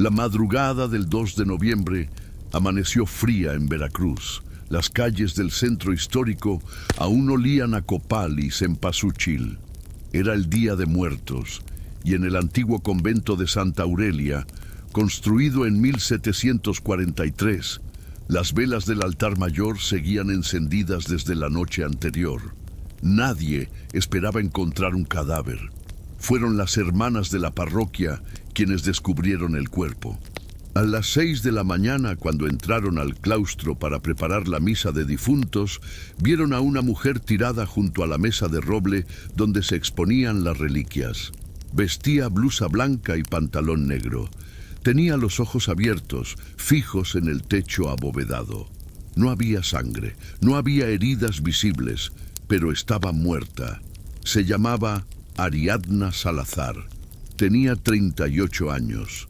La madrugada del 2 de noviembre amaneció fría en Veracruz. Las calles del centro histórico aún olían a copal y cempasúchil. Era el Día de Muertos, y en el antiguo convento de Santa Aurelia, construido en 1743, las velas del altar mayor seguían encendidas desde la noche anterior. Nadie esperaba encontrar un cadáver. Fueron las hermanas de la parroquia quienes descubrieron el cuerpo. A las 6 de la mañana, cuando entraron al claustro para preparar la misa de difuntos, vieron a una mujer tirada junto a la mesa de roble donde se exponían las reliquias. Vestía blusa blanca y pantalón negro. Tenía los ojos abiertos, fijos en el techo abovedado. No había sangre, no había heridas visibles, pero estaba muerta. Se llamaba Ariadna Salazar. Tenía 38 años.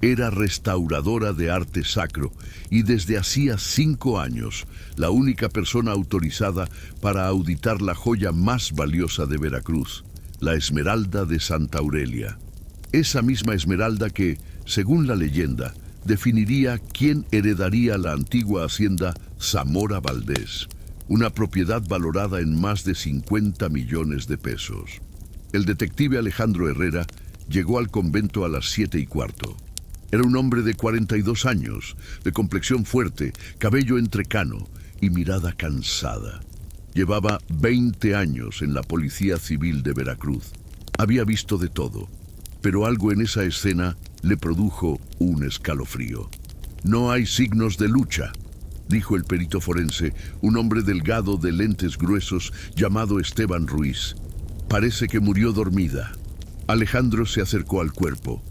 Era restauradora de arte sacro y desde hacía 5 años la única persona autorizada para auditar la joya más valiosa de Veracruz, la Esmeralda de Santa Aurelia. Esa misma esmeralda que, según la leyenda, definiría quién heredaría la antigua hacienda Zamora Valdés, una propiedad valorada en más de 50 millones de pesos. El detective Alejandro Herrera llegó al convento a las 7:15. Era un hombre de 42 años, de complexión fuerte, cabello entrecano y mirada cansada. Llevaba 20 años en la Policía Civil de Veracruz. Había visto de todo, pero algo en esa escena le produjo un escalofrío. «No hay signos de lucha», dijo el perito forense, un hombre delgado de lentes gruesos llamado Esteban Ruiz. «Parece que murió dormida». Alejandro se acercó al cuerpo.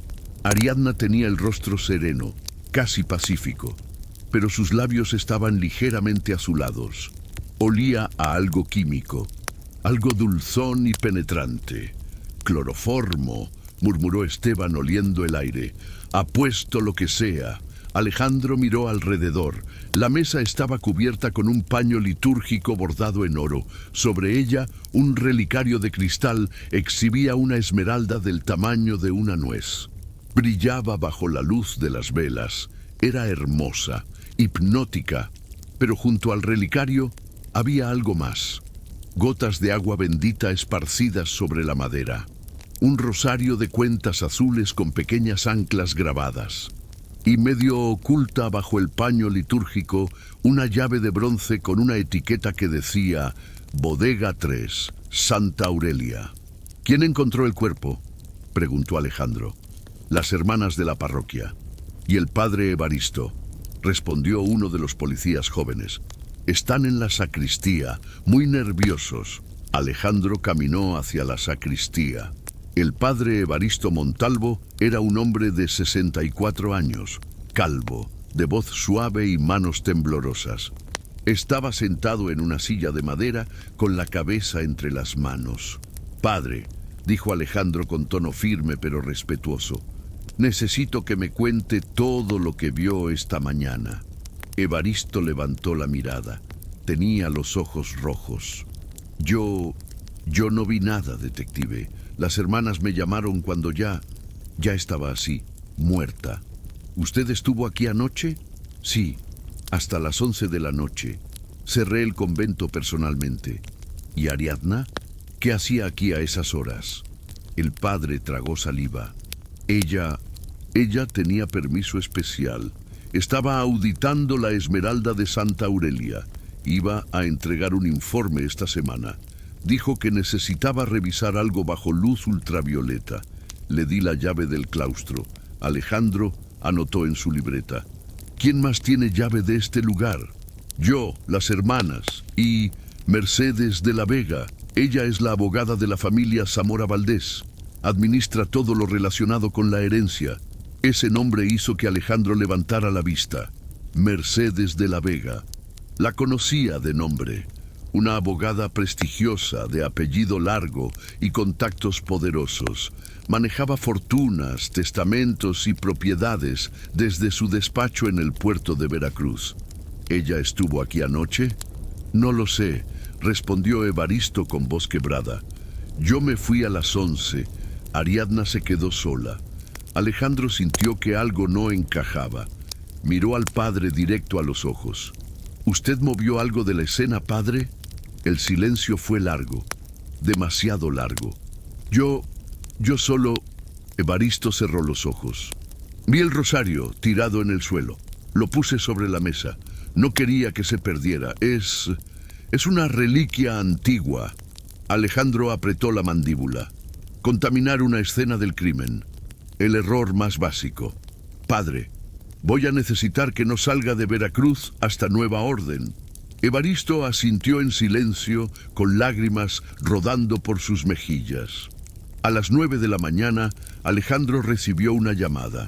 Ariadna tenía el rostro sereno, casi pacífico, pero sus labios estaban ligeramente azulados. Olía a algo químico, algo dulzón y penetrante. «Cloroformo», murmuró Esteban oliendo el aire. «Apuesto lo que sea». Alejandro miró alrededor. La mesa estaba cubierta con un paño litúrgico bordado en oro. Sobre ella, un relicario de cristal exhibía una esmeralda del tamaño de una nuez. Brillaba bajo la luz de las velas. Era hermosa, hipnótica, pero junto al relicario había algo más. Gotas de agua bendita esparcidas sobre la madera. Un rosario de cuentas azules con pequeñas anclas grabadas. Y medio oculta bajo el paño litúrgico, una llave de bronce con una etiqueta que decía Bodega 3, Santa Aurelia. «¿Quién encontró el cuerpo?», preguntó Alejandro. «Las hermanas de la parroquia». «¿Y el padre Evaristo?», respondió uno de los policías jóvenes. «Están en la sacristía, muy nerviosos». Alejandro caminó hacia la sacristía. El padre Evaristo Montalvo era un hombre de 64 años, calvo, de voz suave y manos temblorosas. Estaba sentado en una silla de madera con la cabeza entre las manos. «Padre», dijo Alejandro con tono firme pero respetuoso, «necesito que me cuente todo lo que vio esta mañana». Evaristo levantó la mirada. Tenía los ojos rojos. Yo no vi nada, detective. Las hermanas me llamaron cuando ya estaba así, muerta». «¿Usted estuvo aquí anoche?» «Sí, hasta las 11 de la noche. Cerré el convento personalmente». «¿Y Ariadna? ¿Qué hacía aquí a esas horas?» El padre tragó saliva. Ella tenía permiso especial. Estaba auditando la Esmeralda de Santa Aurelia. Iba a entregar un informe esta semana. Dijo que necesitaba revisar algo bajo luz ultravioleta. Le di la llave del claustro. Alejandro anotó en su libreta. «¿Quién más tiene llave de este lugar?» «Yo, las hermanas y Mercedes de la Vega. Ella es la abogada de la familia Zamora Valdés. Administra todo lo relacionado con la herencia». Ese nombre hizo que Alejandro levantara la vista. Mercedes de la Vega. La conocía de nombre. Una abogada prestigiosa, de apellido largo y contactos poderosos. Manejaba fortunas, testamentos y propiedades desde su despacho en el puerto de Veracruz. ¿Ella estuvo aquí anoche? «No lo sé», respondió Evaristo con voz quebrada. «Yo me fui a las 11. Ariadna se quedó sola. Alejandro sintió que algo no encajaba. Miró al padre directo a los ojos. ¿Usted movió algo de la escena, padre? El silencio fue largo, demasiado largo. Yo solo... Evaristo cerró los ojos. Vi el rosario tirado en el suelo. Lo puse sobre la mesa. No quería que se perdiera. Es una reliquia antigua. Alejandro apretó la mandíbula. Contaminar una escena del crimen. El error más básico. Padre, voy a necesitar que no salga de Veracruz hasta nueva orden. Evaristo asintió en silencio, con lágrimas rodando por sus mejillas. A las 9 de la mañana, Alejandro recibió una llamada.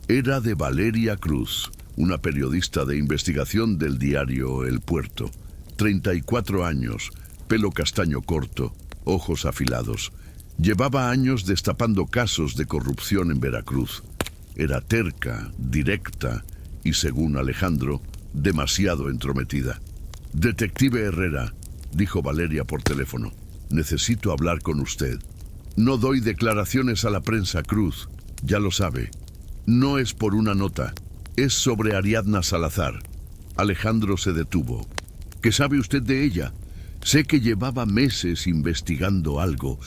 Era de Valeria Cruz, una periodista de investigación del diario El Puerto. 34 años, pelo castaño corto, ojos afilados. Llevaba años destapando casos de corrupción en Veracruz. Era terca, directa y, según Alejandro, demasiado entrometida. «Detective Herrera», dijo Valeria por teléfono, «necesito hablar con usted». «No doy declaraciones a la prensa, Cruz, ya lo sabe. No es por una nota, es sobre Ariadna Salazar». Alejandro se detuvo. «¿Qué sabe usted de ella?» «Sé que llevaba meses investigando algo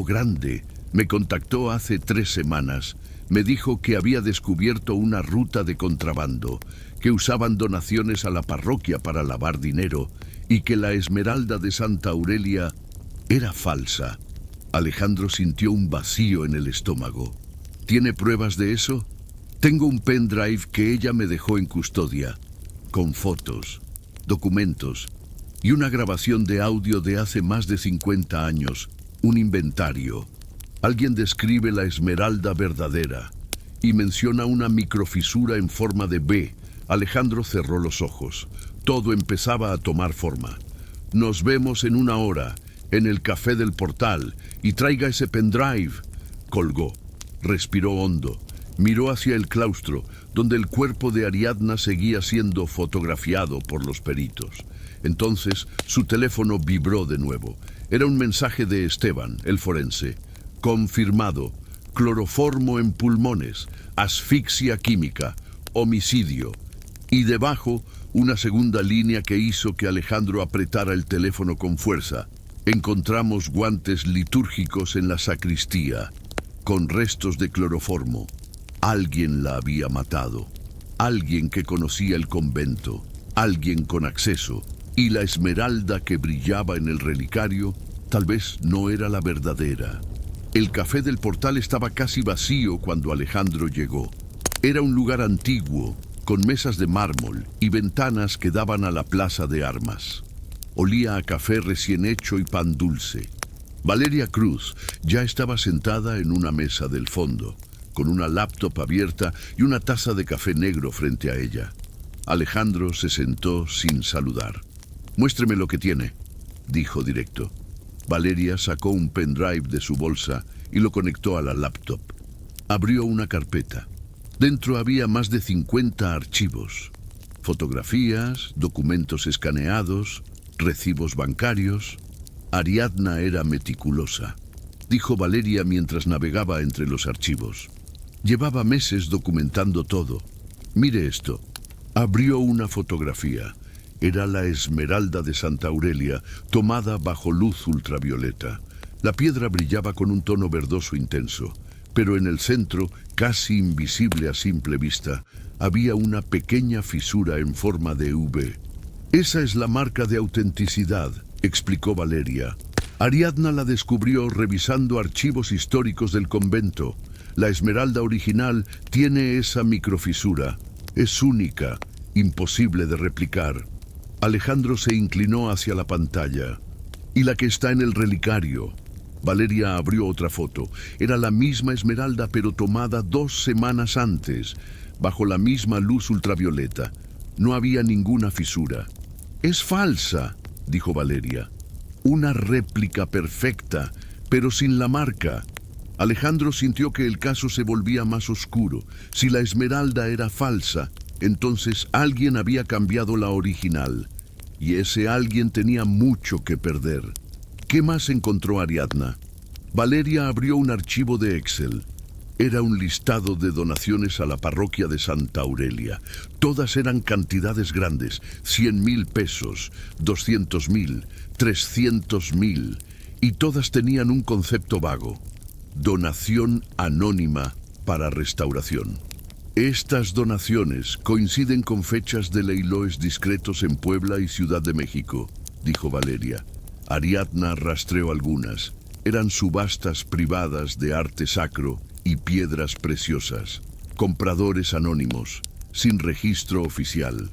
grande. Me contactó hace 3 semanas. Me dijo que había descubierto una ruta de contrabando, que usaban donaciones a la parroquia para lavar dinero y que la Esmeralda de Santa Aurelia era falsa». Alejandro sintió un vacío en el estómago. «¿Tiene pruebas de eso?» «Tengo un pendrive que ella me dejó en custodia, con fotos, documentos y una grabación de audio de hace más de 50 años, un inventario. Alguien describe la Esmeralda verdadera y menciona una microfisura en forma de B». Alejandro cerró los ojos. Todo empezaba a tomar forma. «Nos vemos en 1 hora, en el Café del Portal, y traiga ese pendrive». Colgó. Respiró hondo. Miró hacia el claustro, donde el cuerpo de Ariadna seguía siendo fotografiado por los peritos. Entonces, su teléfono vibró de nuevo. Era un mensaje de Esteban, el forense. «Confirmado. Cloroformo en pulmones. Asfixia química. Homicidio». Y debajo, una segunda línea que hizo que Alejandro apretara el teléfono con fuerza. «Encontramos guantes litúrgicos en la sacristía, con restos de cloroformo. Alguien la había matado. Alguien que conocía el convento. Alguien con acceso. Y la esmeralda que brillaba en el relicario tal vez no era la verdadera». El Café del Portal estaba casi vacío cuando Alejandro llegó. Era un lugar antiguo, con mesas de mármol y ventanas que daban a la plaza de armas. Olía a café recién hecho y pan dulce. Valeria Cruz ya estaba sentada en una mesa del fondo, con una laptop abierta y una taza de café negro frente a ella. Alejandro se sentó sin saludar. «Muéstreme lo que tiene», dijo directo. Valeria sacó un pendrive de su bolsa y lo conectó a la laptop. Abrió una carpeta. Dentro había más de 50 archivos. Fotografías, documentos escaneados, recibos bancarios. Ariadna era meticulosa, dijo Valeria mientras navegaba entre los archivos. Llevaba meses documentando todo. «Mire esto». Abrió una fotografía. Era la Esmeralda de Santa Aurelia, tomada bajo luz ultravioleta. La piedra brillaba con un tono verdoso intenso, pero en el centro, casi invisible a simple vista, había una pequeña fisura en forma de V. «Esa es la marca de autenticidad», explicó Valeria. «Ariadna la descubrió revisando archivos históricos del convento. La esmeralda original tiene esa microfisura. Es única, imposible de replicar». Alejandro se inclinó hacia la pantalla. «¿Y la que está en el relicario?» Valeria abrió otra foto. Era la misma esmeralda, pero tomada 2 semanas antes, bajo la misma luz ultravioleta. No había ninguna fisura. «Es falsa», dijo Valeria. «Una réplica perfecta, pero sin la marca». Alejandro sintió que el caso se volvía más oscuro. Si la esmeralda era falsa, entonces alguien había cambiado la original. Y ese alguien tenía mucho que perder. ¿Qué más encontró Ariadna? Valeria abrió un archivo de Excel. Era un listado de donaciones a la parroquia de Santa Aurelia. Todas eran cantidades grandes: 100.000 pesos, 200.000, 300.000, y todas tenían un concepto vago: donación anónima para restauración. Estas donaciones coinciden con fechas de leiloes discretos en Puebla y Ciudad de México, dijo Valeria. Ariadna rastreó algunas. Eran subastas privadas de arte sacro y piedras preciosas. Compradores anónimos, sin registro oficial.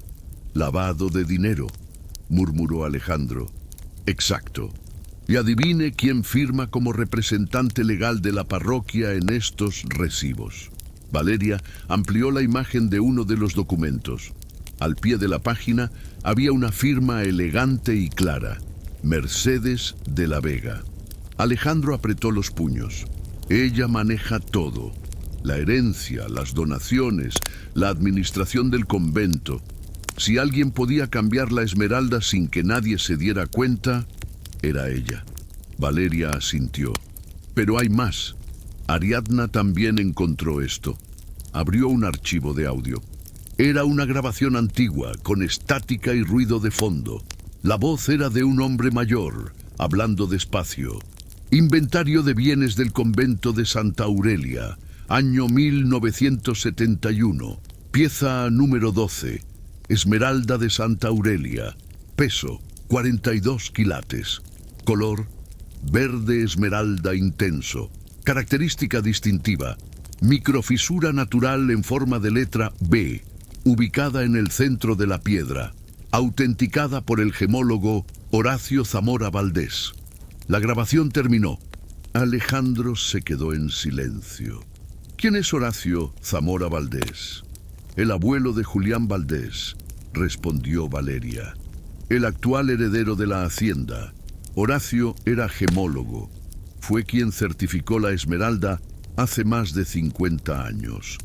Lavado de dinero, murmuró Alejandro. Exacto. Y adivine quién firma como representante legal de la parroquia en estos recibos. Valeria amplió la imagen de uno de los documentos. Al pie de la página había una firma elegante y clara: Mercedes de la Vega. Alejandro apretó los puños. Ella maneja todo: la herencia, las donaciones, la administración del convento. Si alguien podía cambiar la esmeralda sin que nadie se diera cuenta, era ella. Valeria asintió. Pero hay más. Ariadna también encontró esto. Abrió un archivo de audio. Era una grabación antigua, con estática y ruido de fondo. La voz era de un hombre mayor, hablando despacio. Inventario de bienes del convento de Santa Aurelia, año 1971. Pieza número 12. Esmeralda de Santa Aurelia. Peso: 42 quilates. Color: verde esmeralda intenso. Característica distintiva: microfisura natural en forma de letra B, ubicada en el centro de la piedra. Autenticada por el gemólogo Horacio Zamora Valdés. La grabación terminó. Alejandro se quedó en silencio. ¿Quién es Horacio Zamora Valdés? El abuelo de Julián Valdés, respondió Valeria. El actual heredero de la hacienda. Horacio era gemólogo. Fue quien certificó la esmeralda hace más de 50 años.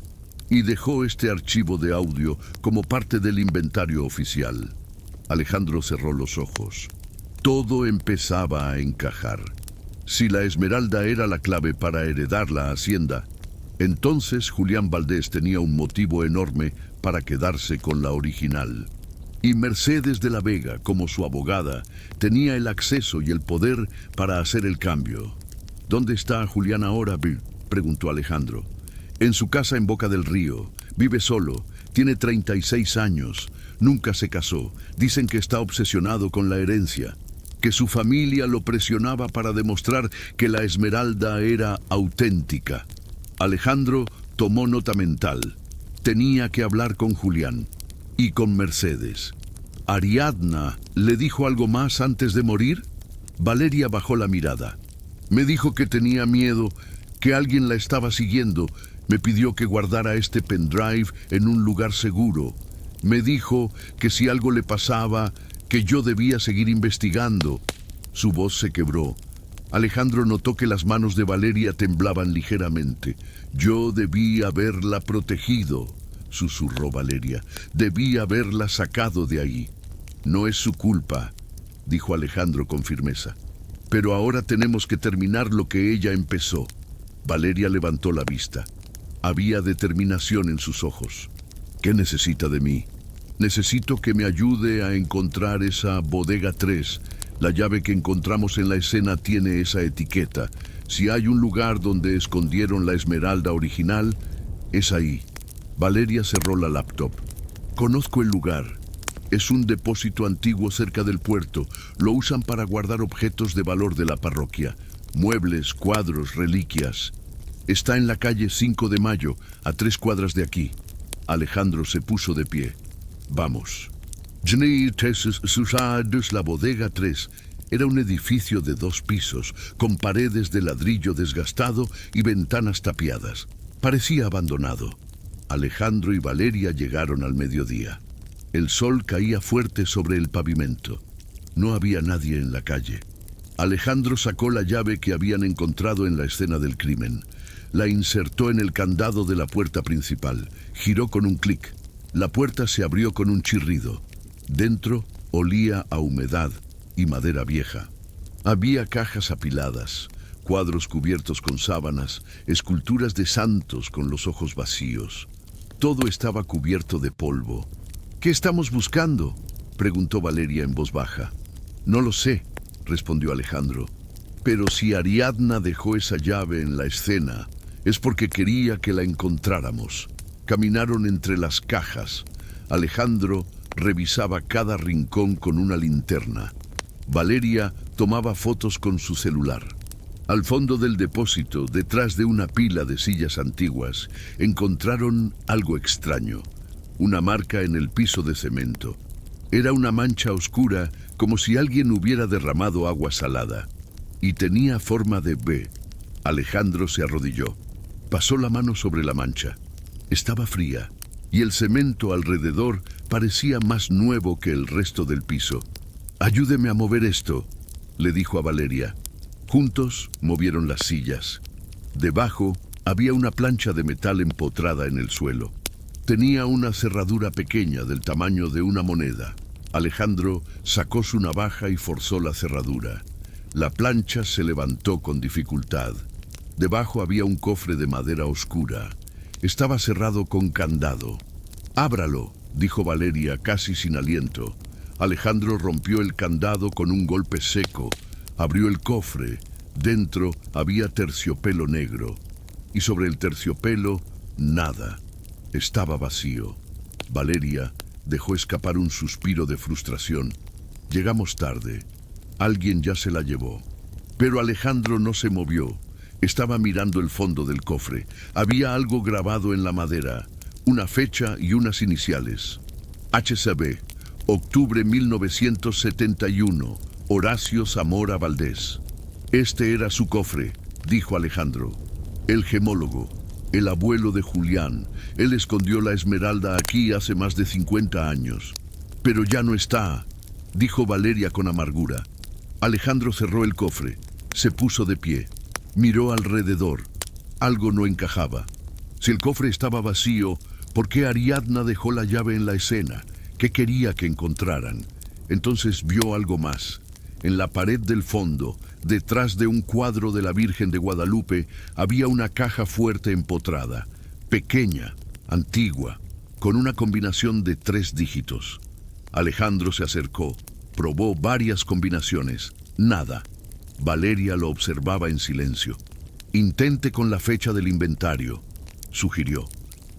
Y dejó este archivo de audio como parte del inventario oficial. Alejandro cerró los ojos. Todo empezaba a encajar. Si la esmeralda era la clave para heredar la hacienda, entonces Julián Valdés tenía un motivo enorme para quedarse con la original. Y Mercedes de la Vega, como su abogada, tenía el acceso y el poder para hacer el cambio. ¿Dónde está Julián ahora, Bill?, preguntó Alejandro. En su casa en Boca del Río. Vive solo. Tiene 36 años. Nunca se casó. Dicen que está obsesionado con la herencia. Que su familia lo presionaba para demostrar que la esmeralda era auténtica. Alejandro tomó nota mental. Tenía que hablar con Julián. Y con Mercedes. ¿Ariadna le dijo algo más antes de morir? Valeria bajó la mirada. Me dijo que tenía miedo, que alguien la estaba siguiendo. Me pidió que guardara este pendrive en un lugar seguro. Me dijo que si algo le pasaba, que yo debía seguir investigando. Su voz se quebró. Alejandro notó que las manos de Valeria temblaban ligeramente. Yo debí haberla protegido, susurró Valeria. Debí haberla sacado de ahí. No es su culpa, dijo Alejandro con firmeza. Pero ahora tenemos que terminar lo que ella empezó. Valeria levantó la vista. Había determinación en sus ojos. ¿Qué necesita de mí? Necesito que me ayude a encontrar esa bodega 3. La llave que encontramos en la escena tiene esa etiqueta. Si hay un lugar donde escondieron la esmeralda original, es ahí. Valeria cerró la laptop. Conozco el lugar. Es un depósito antiguo cerca del puerto. Lo usan para guardar objetos de valor de la parroquia. Muebles, cuadros, reliquias. Está en la calle 5 de Mayo, a 3 cuadras de aquí. Alejandro se puso de pie. Vamos. La bodega 3 era un edificio de 2 pisos, con paredes de ladrillo desgastado y ventanas tapiadas. Parecía abandonado. Alejandro y Valeria llegaron al mediodía. El sol caía fuerte sobre el pavimento. No había nadie en la calle. Alejandro sacó la llave que habían encontrado en la escena del crimen. La insertó en el candado de la puerta principal. Giró con un clic. La puerta se abrió con un chirrido. Dentro olía a humedad y madera vieja. Había cajas apiladas, cuadros cubiertos con sábanas, esculturas de santos con los ojos vacíos. Todo estaba cubierto de polvo. ¿Qué estamos buscando?, preguntó Valeria en voz baja. No lo sé, respondió Alejandro. Pero si Ariadna dejó esa llave en la escena, es porque quería que la encontráramos. Caminaron entre las cajas. Alejandro revisaba cada rincón con una linterna. Valeria tomaba fotos con su celular. Al fondo del depósito, detrás de una pila de sillas antiguas, encontraron algo extraño. Una marca en el piso de cemento. Era una mancha oscura, como si alguien hubiera derramado agua salada. Y tenía forma de V. Alejandro se arrodilló. Pasó la mano sobre la mancha. Estaba fría, y el cemento alrededor parecía más nuevo que el resto del piso. «Ayúdeme a mover esto», le dijo a Valeria. Juntos movieron las sillas. Debajo había una plancha de metal empotrada en el suelo. Tenía una cerradura pequeña del tamaño de una moneda. Alejandro sacó su navaja y forzó la cerradura. La plancha se levantó con dificultad. Debajo había un cofre de madera oscura. Estaba cerrado con candado. «Ábralo», dijo Valeria casi sin aliento. Alejandro rompió el candado con un golpe seco. Abrió el cofre. Dentro había terciopelo negro. Y sobre el terciopelo, nada. Estaba vacío. Valeria dejó escapar un suspiro de frustración. Llegamos tarde. Alguien ya se la llevó. Pero Alejandro no se movió. Estaba mirando el fondo del cofre. Había algo grabado en la madera. Una fecha y unas iniciales. HCB, octubre 1971. Horacio Zamora Valdés. Este era su cofre, dijo Alejandro. El gemólogo, el abuelo de Julián. Él escondió la esmeralda aquí hace más de 50 años. Pero ya no está, dijo Valeria con amargura. Alejandro cerró el cofre, se puso de pie, miró alrededor. Algo no encajaba. Si el cofre estaba vacío, ¿por qué Ariadna dejó la llave en la escena? ¿Qué quería que encontraran? Entonces vio algo más. En la pared del fondo, detrás de un cuadro de la Virgen de Guadalupe, había una caja fuerte empotrada, pequeña, antigua, con una combinación de 3 dígitos. Alejandro se acercó, probó varias combinaciones. Nada. Valeria lo observaba en silencio. «Intente con la fecha del inventario», sugirió.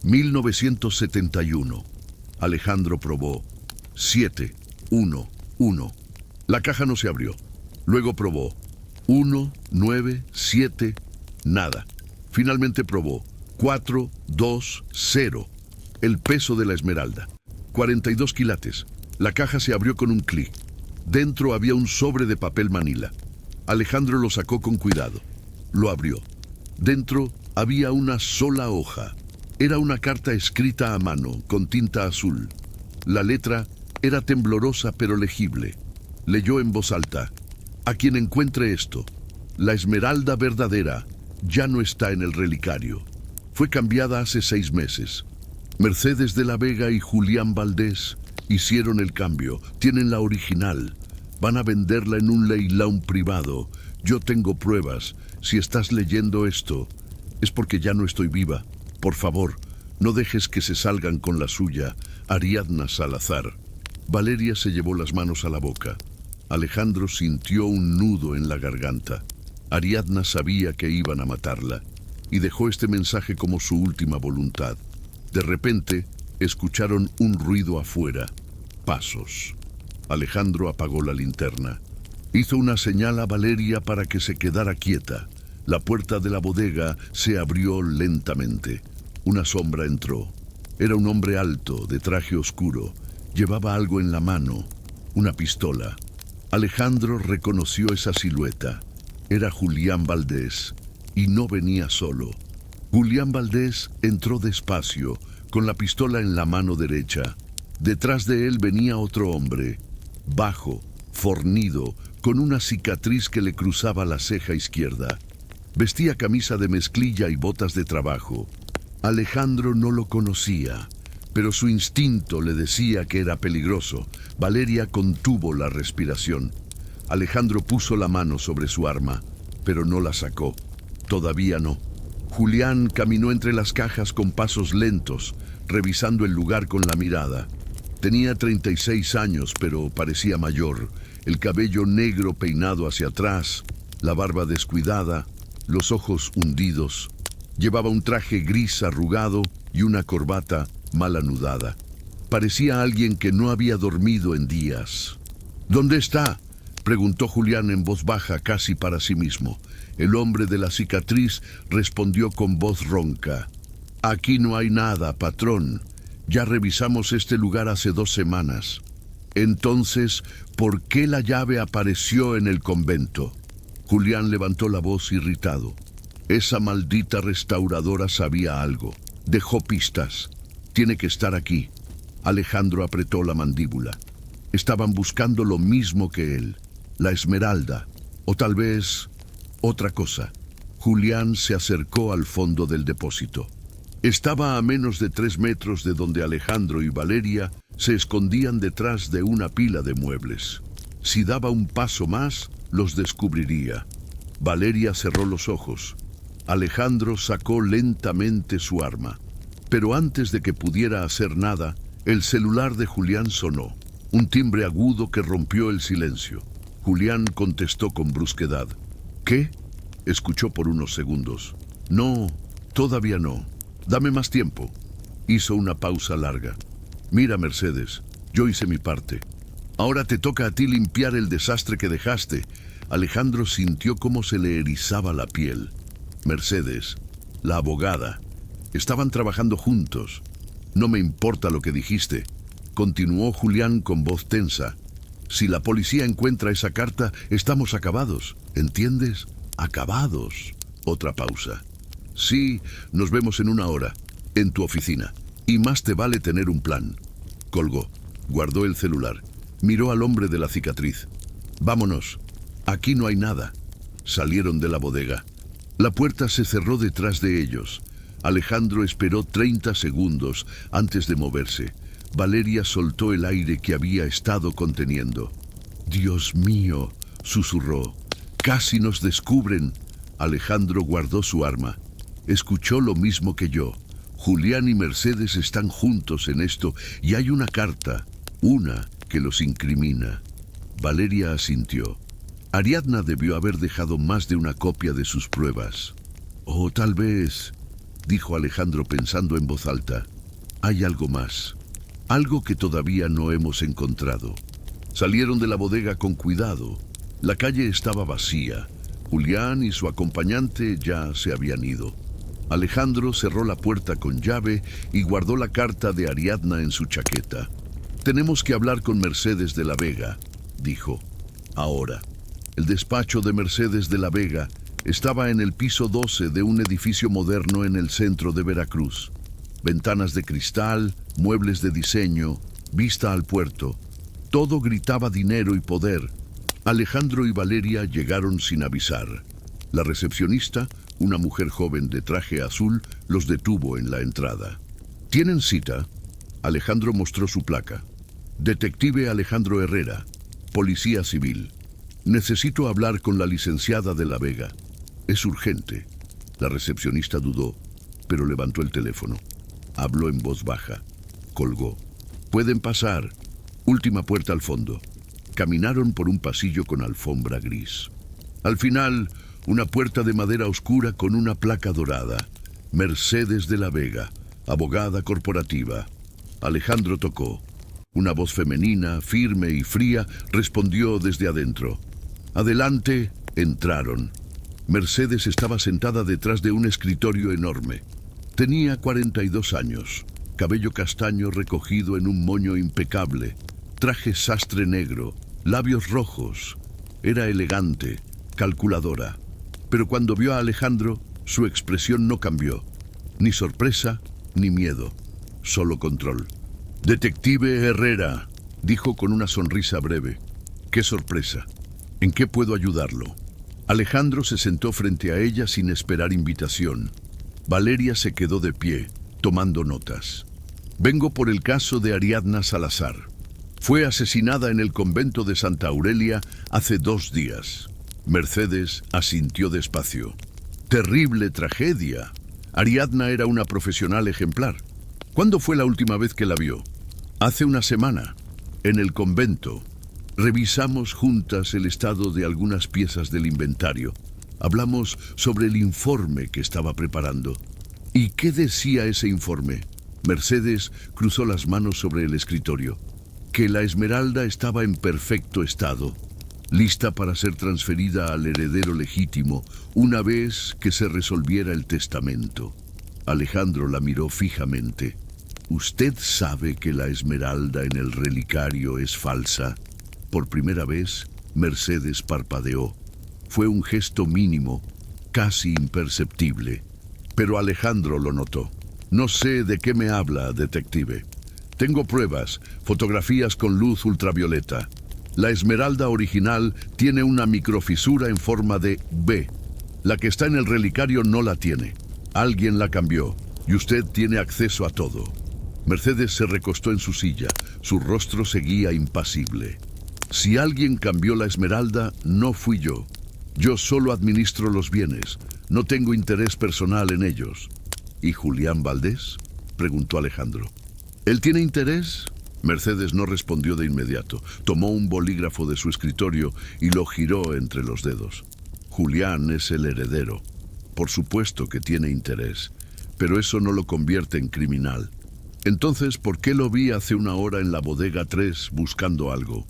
1971. Alejandro probó. 7, 1, 1. La caja no se abrió. Luego probó. 1, 9, 7, nada. Finalmente probó. 4, 2, 0. El peso de la esmeralda. 42 quilates. La caja se abrió con un clic. Dentro había un sobre de papel manila. Alejandro lo sacó con cuidado. Lo abrió. Dentro había una sola hoja. Era una carta escrita a mano, con tinta azul. La letra era temblorosa pero legible. Leyó en voz alta: «A quien encuentre esto, la esmeralda verdadera ya no está en el relicario. Fue cambiada hace 6 meses. Mercedes de la Vega y Julián Valdés hicieron el cambio. Tienen la original. Van a venderla en un leilón privado. Yo tengo pruebas. Si estás leyendo esto, es porque ya no estoy viva. Por favor, no dejes que se salgan con la suya. Ariadna Salazar». Valeria se llevó las manos a la boca. Alejandro sintió un nudo en la garganta. Ariadna sabía que iban a matarla y dejó este mensaje como su última voluntad. De repente, escucharon un ruido afuera. Pasos. Alejandro apagó la linterna. Hizo una señal a Valeria para que se quedara quieta. La puerta de la bodega se abrió lentamente. Una sombra entró. Era un hombre alto, de traje oscuro. Llevaba algo en la mano, una pistola. Alejandro reconoció esa silueta. Era Julián Valdés, y no venía solo. Julián Valdés entró despacio, con la pistola en la mano derecha. Detrás de él venía otro hombre, bajo, fornido, con una cicatriz que le cruzaba la ceja izquierda. Vestía camisa de mezclilla y botas de trabajo. Alejandro no lo conocía, pero su instinto le decía que era peligroso. Valeria contuvo la respiración. Alejandro puso la mano sobre su arma. pero no la sacó. Todavía no. Julián caminó entre las cajas con pasos lentos, revisando el lugar con la mirada. Tenía 36 años, pero parecía mayor. El cabello negro peinado hacia atrás, la barba descuidada, los ojos hundidos. Llevaba un traje gris arrugado y una corbata mal anudada. Parecía alguien que no había dormido en días. ¿Dónde está?, preguntó Julián en voz baja, casi para sí mismo. El hombre de la cicatriz respondió con voz ronca. Aquí no hay nada, patrón. Ya revisamos este lugar hace 2 semanas. Entonces, ¿por qué la llave apareció en el convento? Julián levantó la voz irritado. Esa maldita restauradora sabía algo. Dejó pistas. Tiene que estar aquí. Alejandro apretó la mandíbula. Estaban buscando lo mismo que él. La esmeralda. O tal vez otra cosa. Julián se acercó al fondo del depósito. Estaba a menos de 3 metros de donde Alejandro y Valeria se escondían detrás de una pila de muebles. Si daba un paso más, los descubriría. Valeria cerró los ojos. Alejandro sacó lentamente su arma. Pero antes de que pudiera hacer nada, el celular de Julián sonó. Un timbre agudo que rompió el silencio. Julián contestó con brusquedad. ¿Qué? Escuchó por unos segundos. No, todavía no. Dame más tiempo. Hizo una pausa larga. Mira, Mercedes, yo hice mi parte. Ahora te toca a ti limpiar el desastre que dejaste. Alejandro sintió cómo se le erizaba la piel. Mercedes, la abogada. Estaban trabajando juntos. No me importa lo que dijiste. Continuó Julián con voz tensa. Si la policía encuentra esa carta, estamos acabados. ¿Entiendes? Acabados. Otra pausa. Sí, nos vemos en 1 hora, en tu oficina. Y más te vale tener un plan. Colgó. Guardó el celular. Miró al hombre de la cicatriz. Vámonos. Aquí no hay nada. Salieron de la bodega. La puerta se cerró detrás de ellos. Alejandro esperó 30 segundos antes de moverse. Valeria soltó el aire que había estado conteniendo. «Dios mío», susurró. «Casi nos descubren». Alejandro guardó su arma. Escuchó lo mismo que yo. Julián y Mercedes están juntos en esto y hay una carta, una que los incrimina. Valeria asintió. Ariadna debió haber dejado más de una copia de sus pruebas. «O tal vez», dijo Alejandro pensando en voz alta, «hay algo más. Algo que todavía no hemos encontrado». Salieron de la bodega con cuidado. La calle estaba vacía. Julián y su acompañante ya se habían ido. Alejandro cerró la puerta con llave y guardó la carta de Ariadna en su chaqueta. «Tenemos que hablar con Mercedes de la Vega», dijo. Ahora. El despacho de Mercedes de la Vega estaba en el piso 12 de un edificio moderno en el centro de Veracruz. Ventanas de cristal, muebles de diseño, vista al puerto. Todo gritaba dinero y poder. Alejandro y Valeria llegaron sin avisar. La recepcionista, una mujer joven de traje azul, los detuvo en la entrada. «¿Tienen cita?» Alejandro mostró su placa. «Detective Alejandro Herrera, Policía Civil. Necesito hablar con la licenciada de la Vega. Es urgente». La recepcionista dudó, pero levantó el teléfono. Habló en voz baja. Colgó. «Pueden pasar. Última puerta al fondo». Caminaron por un pasillo con alfombra gris. Al final, una puerta de madera oscura con una placa dorada. Mercedes de la Vega, abogada corporativa. Alejandro tocó. Una voz femenina, firme y fría, respondió desde adentro. «Adelante». Entraron. Mercedes estaba sentada detrás de un escritorio enorme. Tenía 42 años, cabello castaño recogido en un moño impecable, traje sastre negro, labios rojos. Era elegante, calculadora. Pero cuando vio a Alejandro, su expresión no cambió. Ni sorpresa, ni miedo. Solo control. «Detective Herrera», dijo con una sonrisa breve. «Qué sorpresa. ¿En qué puedo ayudarlo?» Alejandro se sentó frente a ella sin esperar invitación. Valeria se quedó de pie, tomando notas. «Vengo por el caso de Ariadna Salazar. Fue asesinada en el convento de Santa Aurelia hace 2 días». Mercedes asintió despacio. Terrible tragedia. Ariadna era una profesional ejemplar. ¿Cuándo fue la última vez que la vio? Hace una semana, en el convento. Revisamos juntas el estado de algunas piezas del inventario. Hablamos sobre el informe que estaba preparando. ¿Y qué decía ese informe? Mercedes cruzó las manos sobre el escritorio. Que la Esmeralda estaba en perfecto estado, lista para ser transferida al heredero legítimo una vez que se resolviera el testamento. Alejandro la miró fijamente. ¿Usted sabe que la Esmeralda en el relicario es falsa? Por primera vez, Mercedes parpadeó. Fue un gesto mínimo, casi imperceptible. Pero Alejandro lo notó. No sé de qué me habla, detective. Tengo pruebas, fotografías con luz ultravioleta. La Esmeralda original tiene una microfisura en forma de B. La que está en el relicario no la tiene. Alguien la cambió y usted tiene acceso a todo. Mercedes se recostó en su silla. Su rostro seguía impasible. Si alguien cambió la Esmeralda, no fui yo. Yo solo administro los bienes. No tengo interés personal en ellos. ¿Y Julián Valdés?, preguntó Alejandro. ¿Él tiene interés? Mercedes no respondió de inmediato. Tomó un bolígrafo de su escritorio y lo giró entre los dedos. Julián es el heredero. Por supuesto que tiene interés, pero eso no lo convierte en criminal. Entonces, ¿por qué lo vi hace una hora en la bodega 3 buscando algo?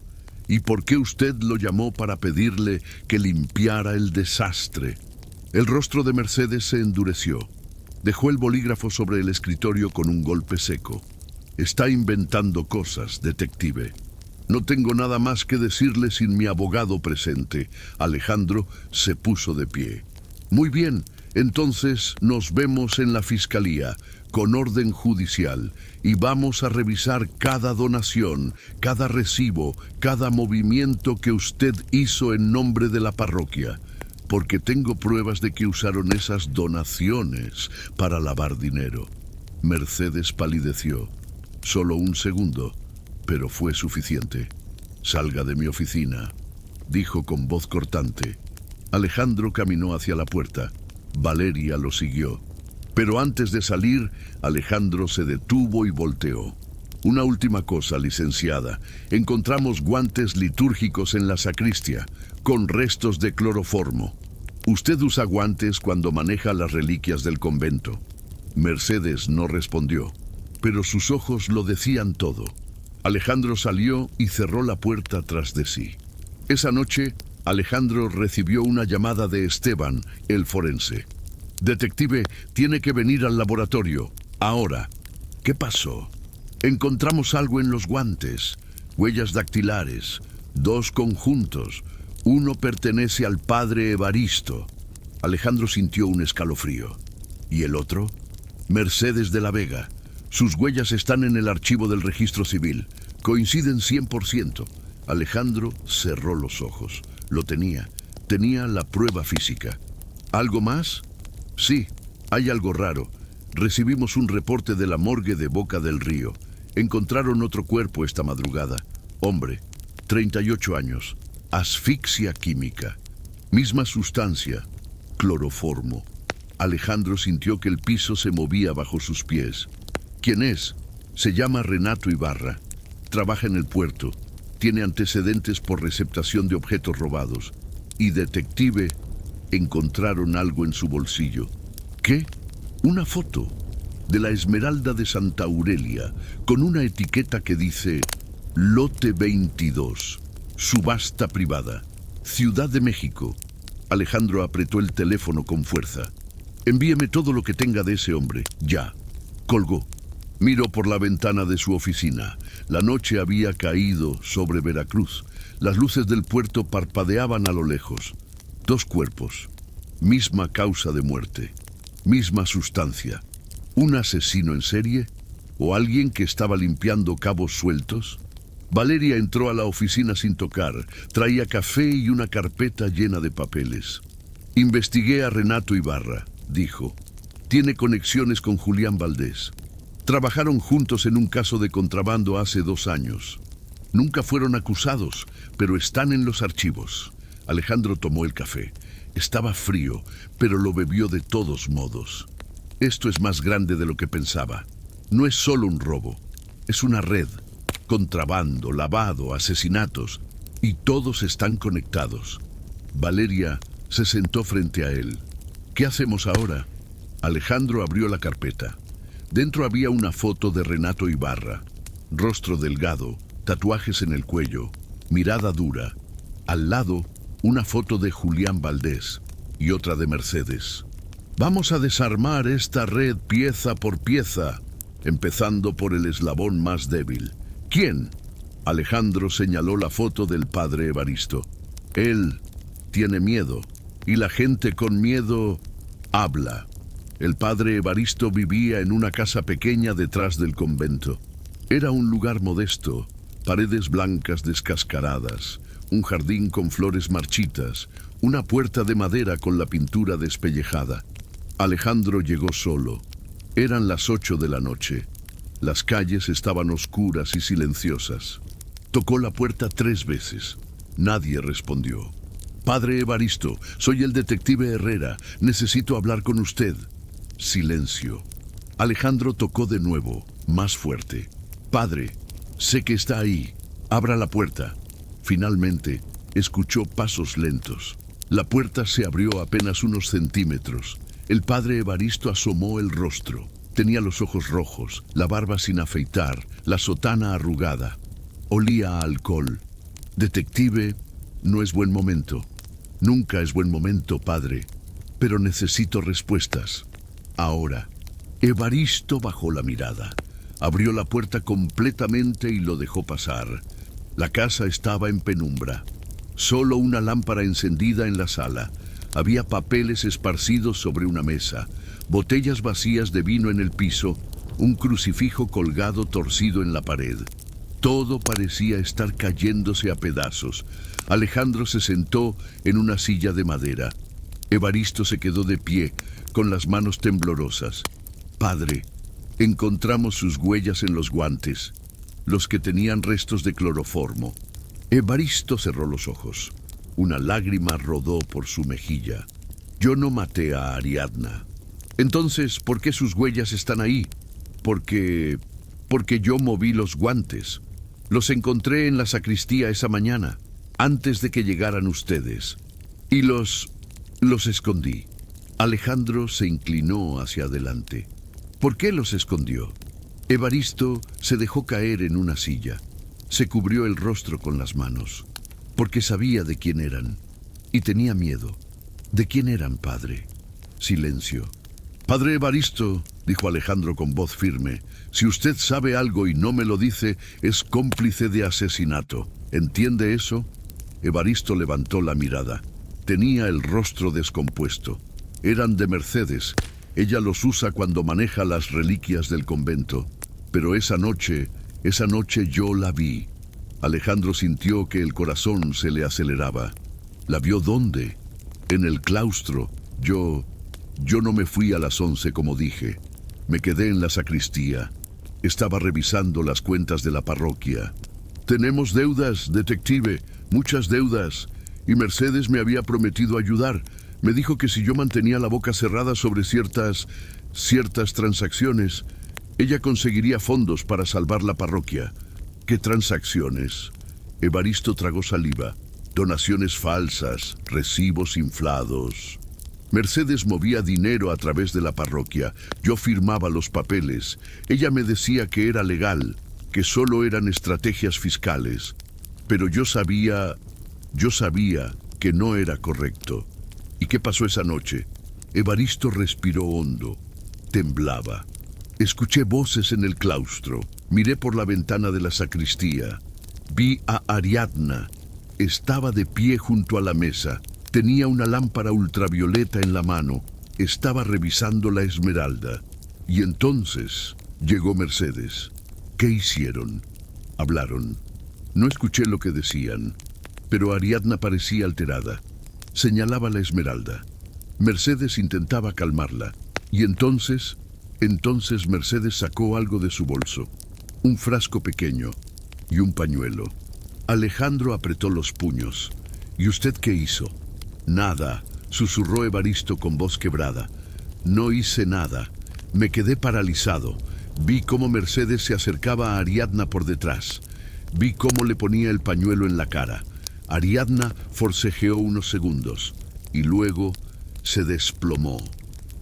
¿Y por qué usted lo llamó para pedirle que limpiara el desastre? El rostro de Mercedes se endureció. Dejó el bolígrafo sobre el escritorio con un golpe seco. Está inventando cosas, detective. No tengo nada más que decirle sin mi abogado presente. Alejandro se puso de pie. Muy bien, entonces nos vemos en la fiscalía, con orden judicial, y vamos a revisar cada donación, cada recibo, cada movimiento que usted hizo en nombre de la parroquia, porque tengo pruebas de que usaron esas donaciones para lavar dinero. Mercedes palideció. Solo un segundo, pero fue suficiente. Salga de mi oficina, dijo con voz cortante. Alejandro caminó hacia la puerta. Valeria lo siguió. Pero antes de salir, Alejandro se detuvo y volteó. Una última cosa, licenciada. Encontramos guantes litúrgicos en la sacristía, con restos de cloroformo. Usted usa guantes cuando maneja las reliquias del convento. Mercedes no respondió, pero sus ojos lo decían todo. Alejandro salió y cerró la puerta tras de sí. Esa noche, Alejandro recibió una llamada de Esteban, el forense. Detective, tiene que venir al laboratorio, ahora. ¿Qué pasó? Encontramos algo en los guantes, huellas dactilares, 2 conjuntos. Uno pertenece al padre Evaristo. Alejandro sintió un escalofrío. ¿Y el otro? Mercedes de la Vega. Sus huellas están en el archivo del registro civil. Coinciden 100%. Alejandro cerró los ojos. Lo tenía. Tenía la prueba física. ¿Algo más? Sí, hay algo raro. Recibimos un reporte de la morgue de Boca del Río. Encontraron otro cuerpo esta madrugada. Hombre, 38 años. Asfixia química. Misma sustancia. Cloroformo. Alejandro sintió que el piso se movía bajo sus pies. ¿Quién es? Se llama Renato Ibarra. Trabaja en el puerto. Tiene antecedentes por receptación de objetos robados. Y detective, encontraron algo en su bolsillo. ¿Qué? Una foto de la Esmeralda de Santa Aurelia, con una etiqueta que dice Lote 22, subasta privada, Ciudad de México. Alejandro apretó el teléfono con fuerza. Envíeme todo lo que tenga de ese hombre, ya. Colgó. Miró por la ventana de su oficina. La noche había caído sobre Veracruz. Las luces del puerto parpadeaban a lo lejos. 2 cuerpos. Misma causa de muerte. Misma sustancia. ¿Un asesino en serie? ¿O alguien que estaba limpiando cabos sueltos? Valeria entró a la oficina sin tocar. Traía café y una carpeta llena de papeles. Investigué a Renato Ibarra, dijo. Tiene conexiones con Julián Valdés. Trabajaron juntos en un caso de contrabando hace 2 años. Nunca fueron acusados, pero están en los archivos. Alejandro tomó el café. Estaba frío, pero lo bebió de todos modos. Esto es más grande de lo que pensaba. No es solo un robo, es una red. Contrabando, lavado, asesinatos, y todos están conectados. Valeria se sentó frente a él. ¿Qué hacemos ahora? Alejandro abrió la carpeta. Dentro había una foto de Renato Ibarra. Rostro delgado, tatuajes en el cuello, mirada dura. Al lado, una foto de Julián Valdés y otra de Mercedes. Vamos a desarmar esta red pieza por pieza, empezando por el eslabón más débil. ¿Quién? Alejandro señaló la foto del padre Evaristo. Él tiene miedo, y la gente con miedo habla. El padre Evaristo vivía en una casa pequeña detrás del convento. Era un lugar modesto, paredes blancas descascaradas, un jardín con flores marchitas, una puerta de madera con la pintura despellejada. Alejandro llegó solo. Eran las 8 de la noche. Las calles estaban oscuras y silenciosas. Tocó la puerta 3 veces. Nadie respondió. Padre Evaristo, soy el detective Herrera. Necesito hablar con usted. Silencio. Alejandro tocó de nuevo, más fuerte. Padre, sé que está ahí. Abra la puerta. Finalmente, escuchó pasos lentos. La puerta se abrió apenas unos centímetros. El padre Evaristo asomó el rostro. Tenía los ojos rojos, la barba sin afeitar, la sotana arrugada. Olía a alcohol. Detective, no es buen momento. Nunca es buen momento, padre. Pero necesito respuestas. Ahora. Evaristo bajó la mirada. Abrió la puerta completamente y lo dejó pasar. La casa estaba en penumbra. Solo una lámpara encendida en la sala. Había papeles esparcidos sobre una mesa, botellas vacías de vino en el piso, un crucifijo colgado torcido en la pared. Todo parecía estar cayéndose a pedazos. Alejandro se sentó en una silla de madera. Evaristo se quedó de pie, con las manos temblorosas. Padre, encontramos sus huellas en los guantes, los que tenían restos de cloroformo. Evaristo cerró los ojos. Una lágrima rodó por su mejilla. Yo no maté a Ariadna. Entonces, ¿por qué sus huellas están ahí? Porque yo moví los guantes. Los encontré en la sacristía esa mañana, antes de que llegaran ustedes. Y los escondí. Alejandro se inclinó hacia adelante. ¿Por qué los escondió? Evaristo se dejó caer en una silla. Se cubrió el rostro con las manos. Porque sabía de quién eran. Y tenía miedo. ¿De quién eran, padre? Silencio. Padre Evaristo, dijo Alejandro con voz firme, si usted sabe algo y no me lo dice, es cómplice de asesinato. ¿Entiende eso? Evaristo levantó la mirada. Tenía el rostro descompuesto. Eran de Mercedes. Ella los usa cuando maneja las reliquias del convento. Pero esa noche yo la vi. Alejandro sintió que el corazón se le aceleraba. ¿La vio dónde? En el claustro. Yo no me fui a las 11 como dije. Me quedé en la sacristía. Estaba revisando las cuentas de la parroquia. Tenemos deudas, detective, muchas deudas. Y Mercedes me había prometido ayudar. Me dijo que si yo mantenía la boca cerrada sobre ciertas transacciones, ella conseguiría fondos para salvar la parroquia. ¿Qué transacciones? Evaristo tragó saliva. Donaciones falsas, recibos inflados. Mercedes movía dinero a través de la parroquia. Yo firmaba los papeles. Ella me decía que era legal, que solo eran estrategias fiscales. Pero yo sabía que no era correcto. ¿Y qué pasó esa noche? Evaristo respiró hondo. Temblaba. Escuché voces en el claustro. Miré por la ventana de la sacristía. Vi a Ariadna. Estaba de pie junto a la mesa. Tenía una lámpara ultravioleta en la mano. Estaba revisando la esmeralda. Y entonces llegó Mercedes. ¿Qué hicieron? Hablaron. No escuché lo que decían, pero Ariadna parecía alterada. Señalaba la esmeralda. Mercedes intentaba calmarla. Y entonces Mercedes sacó algo de su bolso. Un frasco pequeño y un pañuelo. Alejandro apretó los puños. ¿Y usted qué hizo? Nada, susurró Evaristo con voz quebrada. No hice nada. Me quedé paralizado. Vi cómo Mercedes se acercaba a Ariadna por detrás. Vi cómo le ponía el pañuelo en la cara. Ariadna forcejeó unos segundos y luego se desplomó.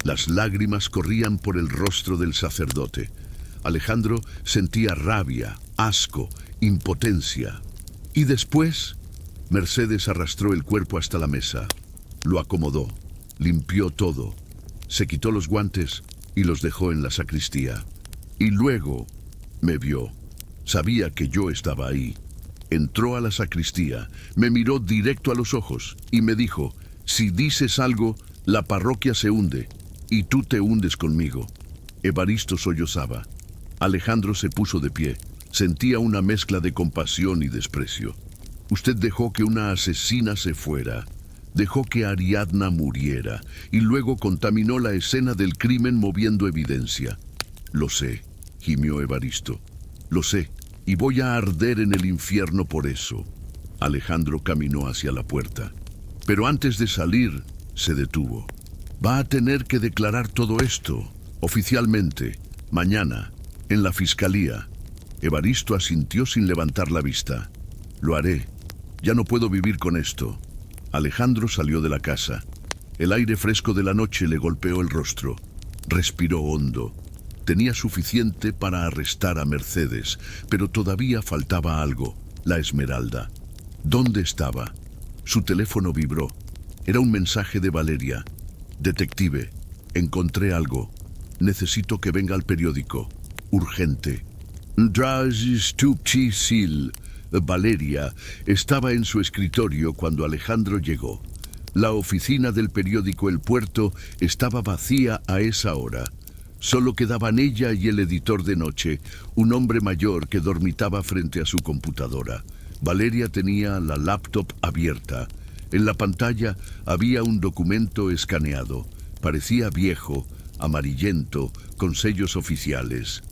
Las lágrimas corrían por el rostro del sacerdote. Alejandro sentía rabia, asco, impotencia. Y después, Mercedes arrastró el cuerpo hasta la mesa. Lo acomodó, limpió todo, se quitó los guantes y los dejó en la sacristía. Y luego me vio. Sabía que yo estaba ahí. Entró a la sacristía, me miró directo a los ojos y me dijo: si dices algo, la parroquia se hunde y tú te hundes conmigo. Evaristo sollozaba. Alejandro se puso de pie. Sentía una mezcla de compasión y desprecio. Usted dejó que una asesina se fuera. Dejó que Ariadna muriera y luego contaminó la escena del crimen moviendo evidencia. Lo sé, gimió Evaristo. Lo sé, y voy a arder en el infierno por eso. Alejandro caminó hacia la puerta. Pero antes de salir, se detuvo. Va a tener que declarar todo esto, oficialmente, mañana, en la fiscalía. Evaristo asintió sin levantar la vista. Lo haré. Ya no puedo vivir con esto. Alejandro salió de la casa. El aire fresco de la noche le golpeó el rostro. Respiró hondo. Tenía suficiente para arrestar a Mercedes, pero todavía faltaba algo: la esmeralda. ¿Dónde estaba? Su teléfono vibró. Era un mensaje de Valeria. Detective, encontré algo. Necesito que venga al periódico. Urgente. Valeria estaba en su escritorio cuando Alejandro llegó. La oficina del periódico El Puerto estaba vacía a esa hora. Solo quedaban ella y el editor de noche, un hombre mayor que dormitaba frente a su computadora. Valeria tenía la laptop abierta. En la pantalla había un documento escaneado. Parecía viejo, amarillento, con sellos oficiales.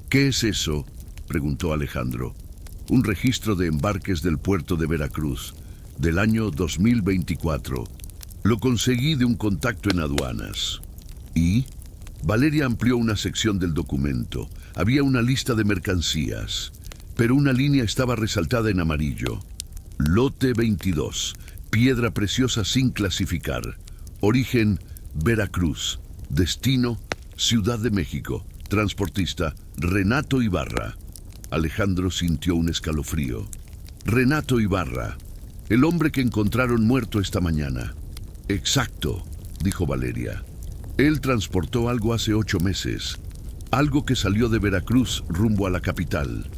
¿Qué es eso?, preguntó Alejandro. Un registro de embarques del puerto de Veracruz, del año 2024. Lo conseguí de un contacto en aduanas. ¿Y? Valeria amplió una sección del documento. Había una lista de mercancías, pero una línea estaba resaltada en amarillo. Lote 22, piedra preciosa sin clasificar. Origen, Veracruz. Destino, Ciudad de México. Transportista, Renato Ibarra. Alejandro sintió un escalofrío. Renato Ibarra, el hombre que encontraron muerto esta mañana. Exacto, dijo Valeria. Él transportó algo hace 8 meses. Algo que salió de Veracruz rumbo a la capital.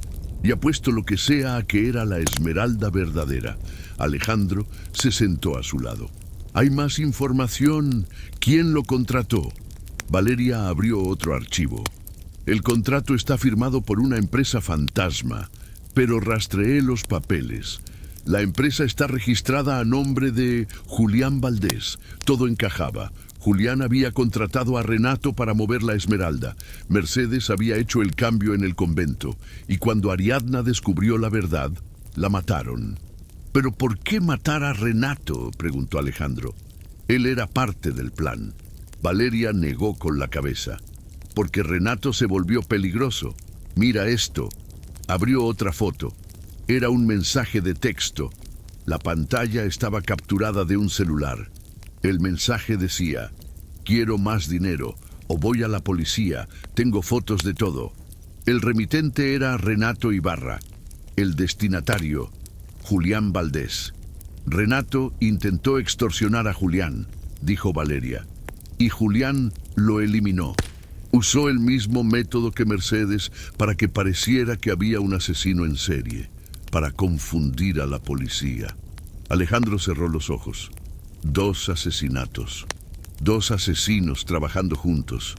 Y apuesto lo que sea a que era la esmeralda verdadera. Alejandro se sentó a su lado. ¿Hay más información? ¿Quién lo contrató? Valeria abrió otro archivo. El contrato está firmado por una empresa fantasma, pero rastreé los papeles. La empresa está registrada a nombre de Julián Valdés. Todo encajaba. Julián había contratado a Renato para mover la esmeralda. Mercedes había hecho el cambio en el convento. Y cuando Ariadna descubrió la verdad, la mataron. ¿Pero por qué matar a Renato?, preguntó Alejandro. Él era parte del plan. Valeria negó con la cabeza. Porque Renato se volvió peligroso. Mira esto. Abrió otra foto. Era un mensaje de texto. La pantalla estaba capturada de un celular. El mensaje decía: quiero más dinero, o voy a la policía, tengo fotos de todo. El remitente era Renato Ibarra. El destinatario, Julián Valdés. Renato intentó extorsionar a Julián, dijo Valeria. Y Julián lo eliminó. Usó el mismo método que Mercedes para que pareciera que había un asesino en serie, para confundir a la policía. Alejandro cerró los ojos. 2 asesinatos. 2 asesinos trabajando juntos.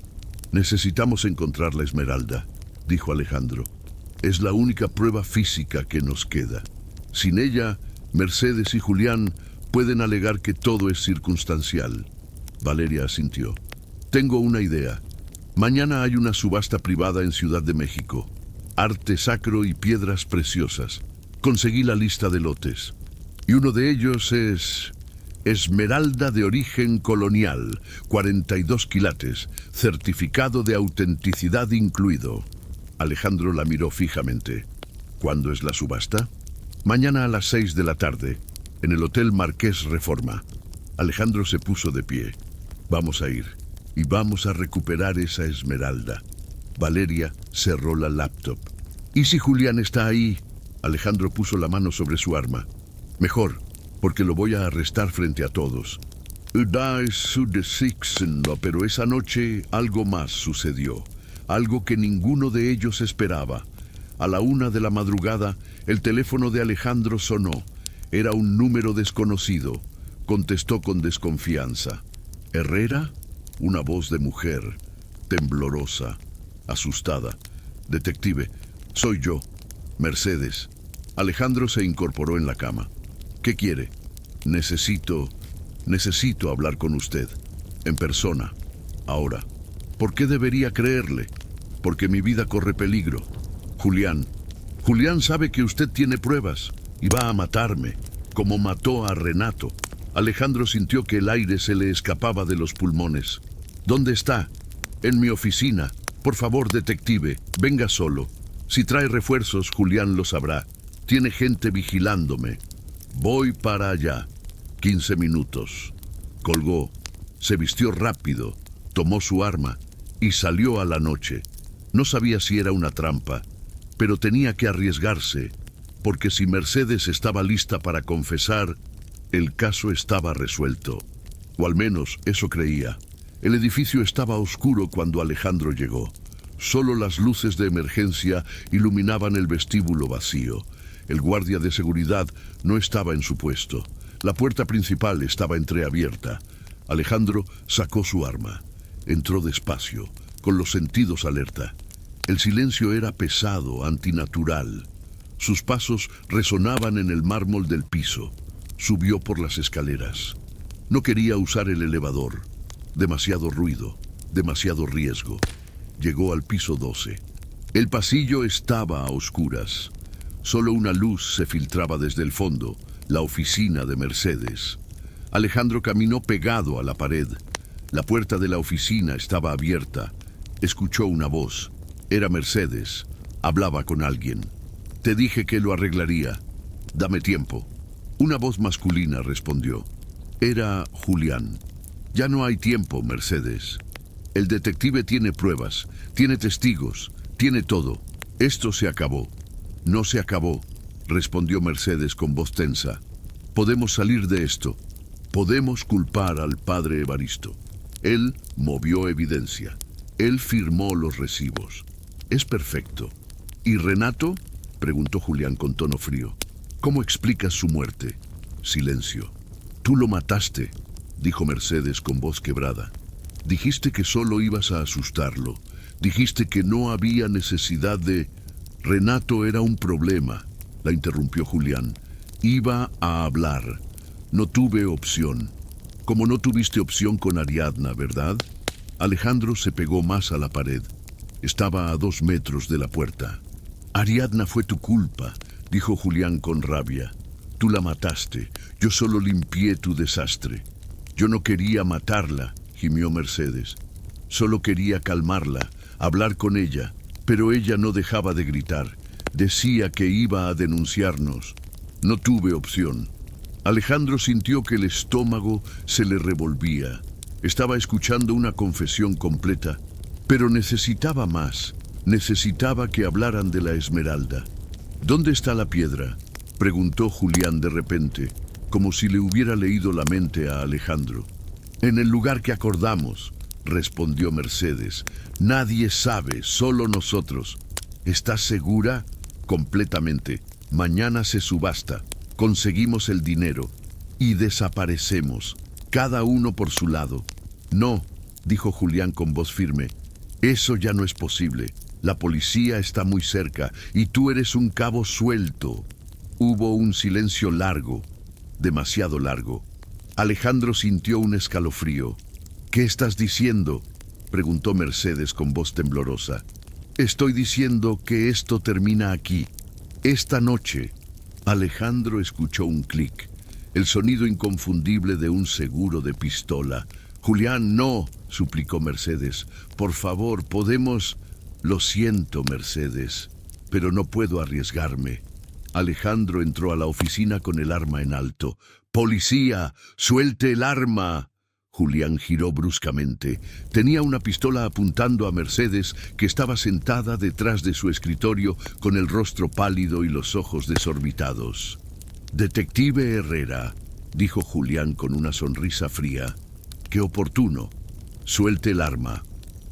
Necesitamos encontrar la esmeralda, dijo Alejandro. Es la única prueba física que nos queda. Sin ella, Mercedes y Julián pueden alegar que todo es circunstancial. Valeria asintió. Tengo una idea. Mañana hay una subasta privada en Ciudad de México. Arte sacro y piedras preciosas. Conseguí la lista de lotes. Y uno de ellos es esmeralda de origen colonial, 42 quilates, certificado de autenticidad incluido. Alejandro la miró fijamente. ¿Cuándo es la subasta? Mañana a las 6 de la tarde, en el Hotel Marqués Reforma. Alejandro se puso de pie. Vamos a ir, y vamos a recuperar esa esmeralda. Valeria cerró la laptop. ¿Y si Julián está ahí? Alejandro puso la mano sobre su arma. Mejor, porque lo voy a arrestar frente a todos. Pero esa noche algo más sucedió. Algo que ninguno de ellos esperaba. A la 1 de la madrugada, el teléfono de Alejandro sonó. Era un número desconocido. Contestó con desconfianza. ¿Herrera? Una voz de mujer, temblorosa, asustada. Detective, soy yo, Mercedes. Alejandro se incorporó en la cama. ¿Qué quiere? Necesito hablar con usted, en persona, ahora. ¿Por qué debería creerle? Porque mi vida corre peligro. Julián sabe que usted tiene pruebas y va a matarme, como mató a Renato. Alejandro sintió que el aire se le escapaba de los pulmones. ¿Dónde está? En mi oficina. Por favor, detective, venga solo. Si trae refuerzos, Julián lo sabrá. Tiene gente vigilándome. Voy para allá. 15 minutos. Colgó. Se vistió rápido. Tomó su arma y salió a la noche. No sabía si era una trampa, pero tenía que arriesgarse, porque si Mercedes estaba lista para confesar, el caso estaba resuelto. O al menos eso creía. El edificio estaba oscuro cuando Alejandro llegó. Solo las luces de emergencia iluminaban el vestíbulo vacío. El guardia de seguridad no estaba en su puesto. La puerta principal estaba entreabierta. Alejandro sacó su arma. Entró despacio, con los sentidos alerta. El silencio era pesado, antinatural. Sus pasos resonaban en el mármol del piso. Subió por las escaleras. No quería usar el elevador. Demasiado ruido, demasiado riesgo. Llegó al piso 12. El pasillo estaba a oscuras. Solo una luz se filtraba desde el fondo, la oficina de Mercedes. Alejandro caminó pegado a la pared. La puerta de la oficina estaba abierta. Escuchó una voz. Era Mercedes. Hablaba con alguien. Te dije que lo arreglaría. Dame tiempo. Una voz masculina respondió. Era Julián. Ya no hay tiempo, Mercedes. El detective tiene pruebas, tiene testigos, tiene todo. Esto se acabó. No se acabó, respondió Mercedes con voz tensa. Podemos salir de esto. Podemos culpar al padre Evaristo. Él movió evidencia. Él firmó los recibos. Es perfecto. ¿Y Renato? Preguntó Julián con tono frío. ¿Cómo explicas su muerte? Silencio. Tú lo mataste, dijo Mercedes con voz quebrada. Dijiste que solo ibas a asustarlo. Dijiste que no había necesidad de... Renato era un problema, la interrumpió Julián. Iba a hablar. No tuve opción. Como no tuviste opción con Ariadna, ¿verdad? Alejandro se pegó más a la pared. Estaba a 2 metros de la puerta. Ariadna fue tu culpa, dijo Julián con rabia. Tú la mataste. Yo solo limpié tu desastre. Yo no quería matarla, gimió Mercedes. Solo quería calmarla, hablar con ella, pero ella no dejaba de gritar. Decía que iba a denunciarnos. No tuve opción. Alejandro sintió que el estómago se le revolvía. Estaba escuchando una confesión completa, pero necesitaba más. Necesitaba que hablaran de la esmeralda. ¿Dónde está la piedra?, preguntó Julián de repente, como si le hubiera leído la mente a Alejandro. En el lugar que acordamos, respondió Mercedes. Nadie sabe, solo nosotros. ¿Estás segura? Completamente. Mañana se subasta. Conseguimos el dinero y desaparecemos, cada uno por su lado. No, dijo Julián con voz firme. Eso ya no es posible. La policía está muy cerca y tú eres un cabo suelto. Hubo un silencio largo, demasiado largo. Alejandro sintió un escalofrío. ¿Qué estás diciendo?, preguntó Mercedes con voz temblorosa. Estoy diciendo que esto termina aquí, esta noche. Alejandro escuchó un clic. el sonido inconfundible de un seguro de pistola. «Julián, no», suplicó Mercedes. «Por favor, podemos...» «Lo siento, Mercedes, pero no puedo arriesgarme». Alejandro entró a la oficina con el arma en alto. «¡Policía! ¡Suelte el arma!». Julián giró bruscamente. Tenía una pistola apuntando a Mercedes, que estaba sentada detrás de su escritorio con el rostro pálido y los ojos desorbitados. «Detective Herrera», dijo Julián con una sonrisa fría. «Qué oportuno. Suelte el arma».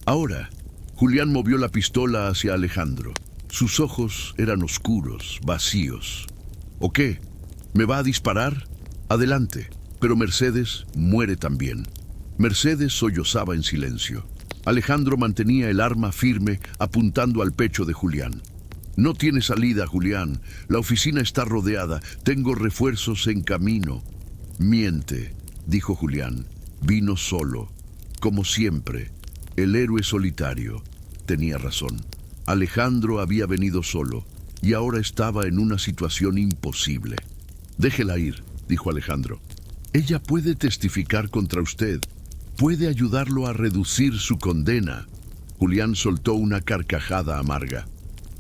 «Ahora». Julián movió la pistola hacia Alejandro. Sus ojos eran oscuros, vacíos. «¿O qué? ¿Me va a disparar? Adelante». Pero Mercedes muere también. Mercedes sollozaba en silencio. Alejandro mantenía el arma firme, apuntando al pecho de Julián. «No tiene salida, Julián. La oficina está rodeada. Tengo refuerzos en camino». «Miente», dijo Julián. «Vino solo. Como siempre. El héroe solitario». Tenía razón. Alejandro había venido solo y ahora estaba en una situación imposible. «Déjela ir», dijo Alejandro. «Ella puede testificar contra usted. Puede ayudarlo a reducir su condena». Julián soltó una carcajada amarga.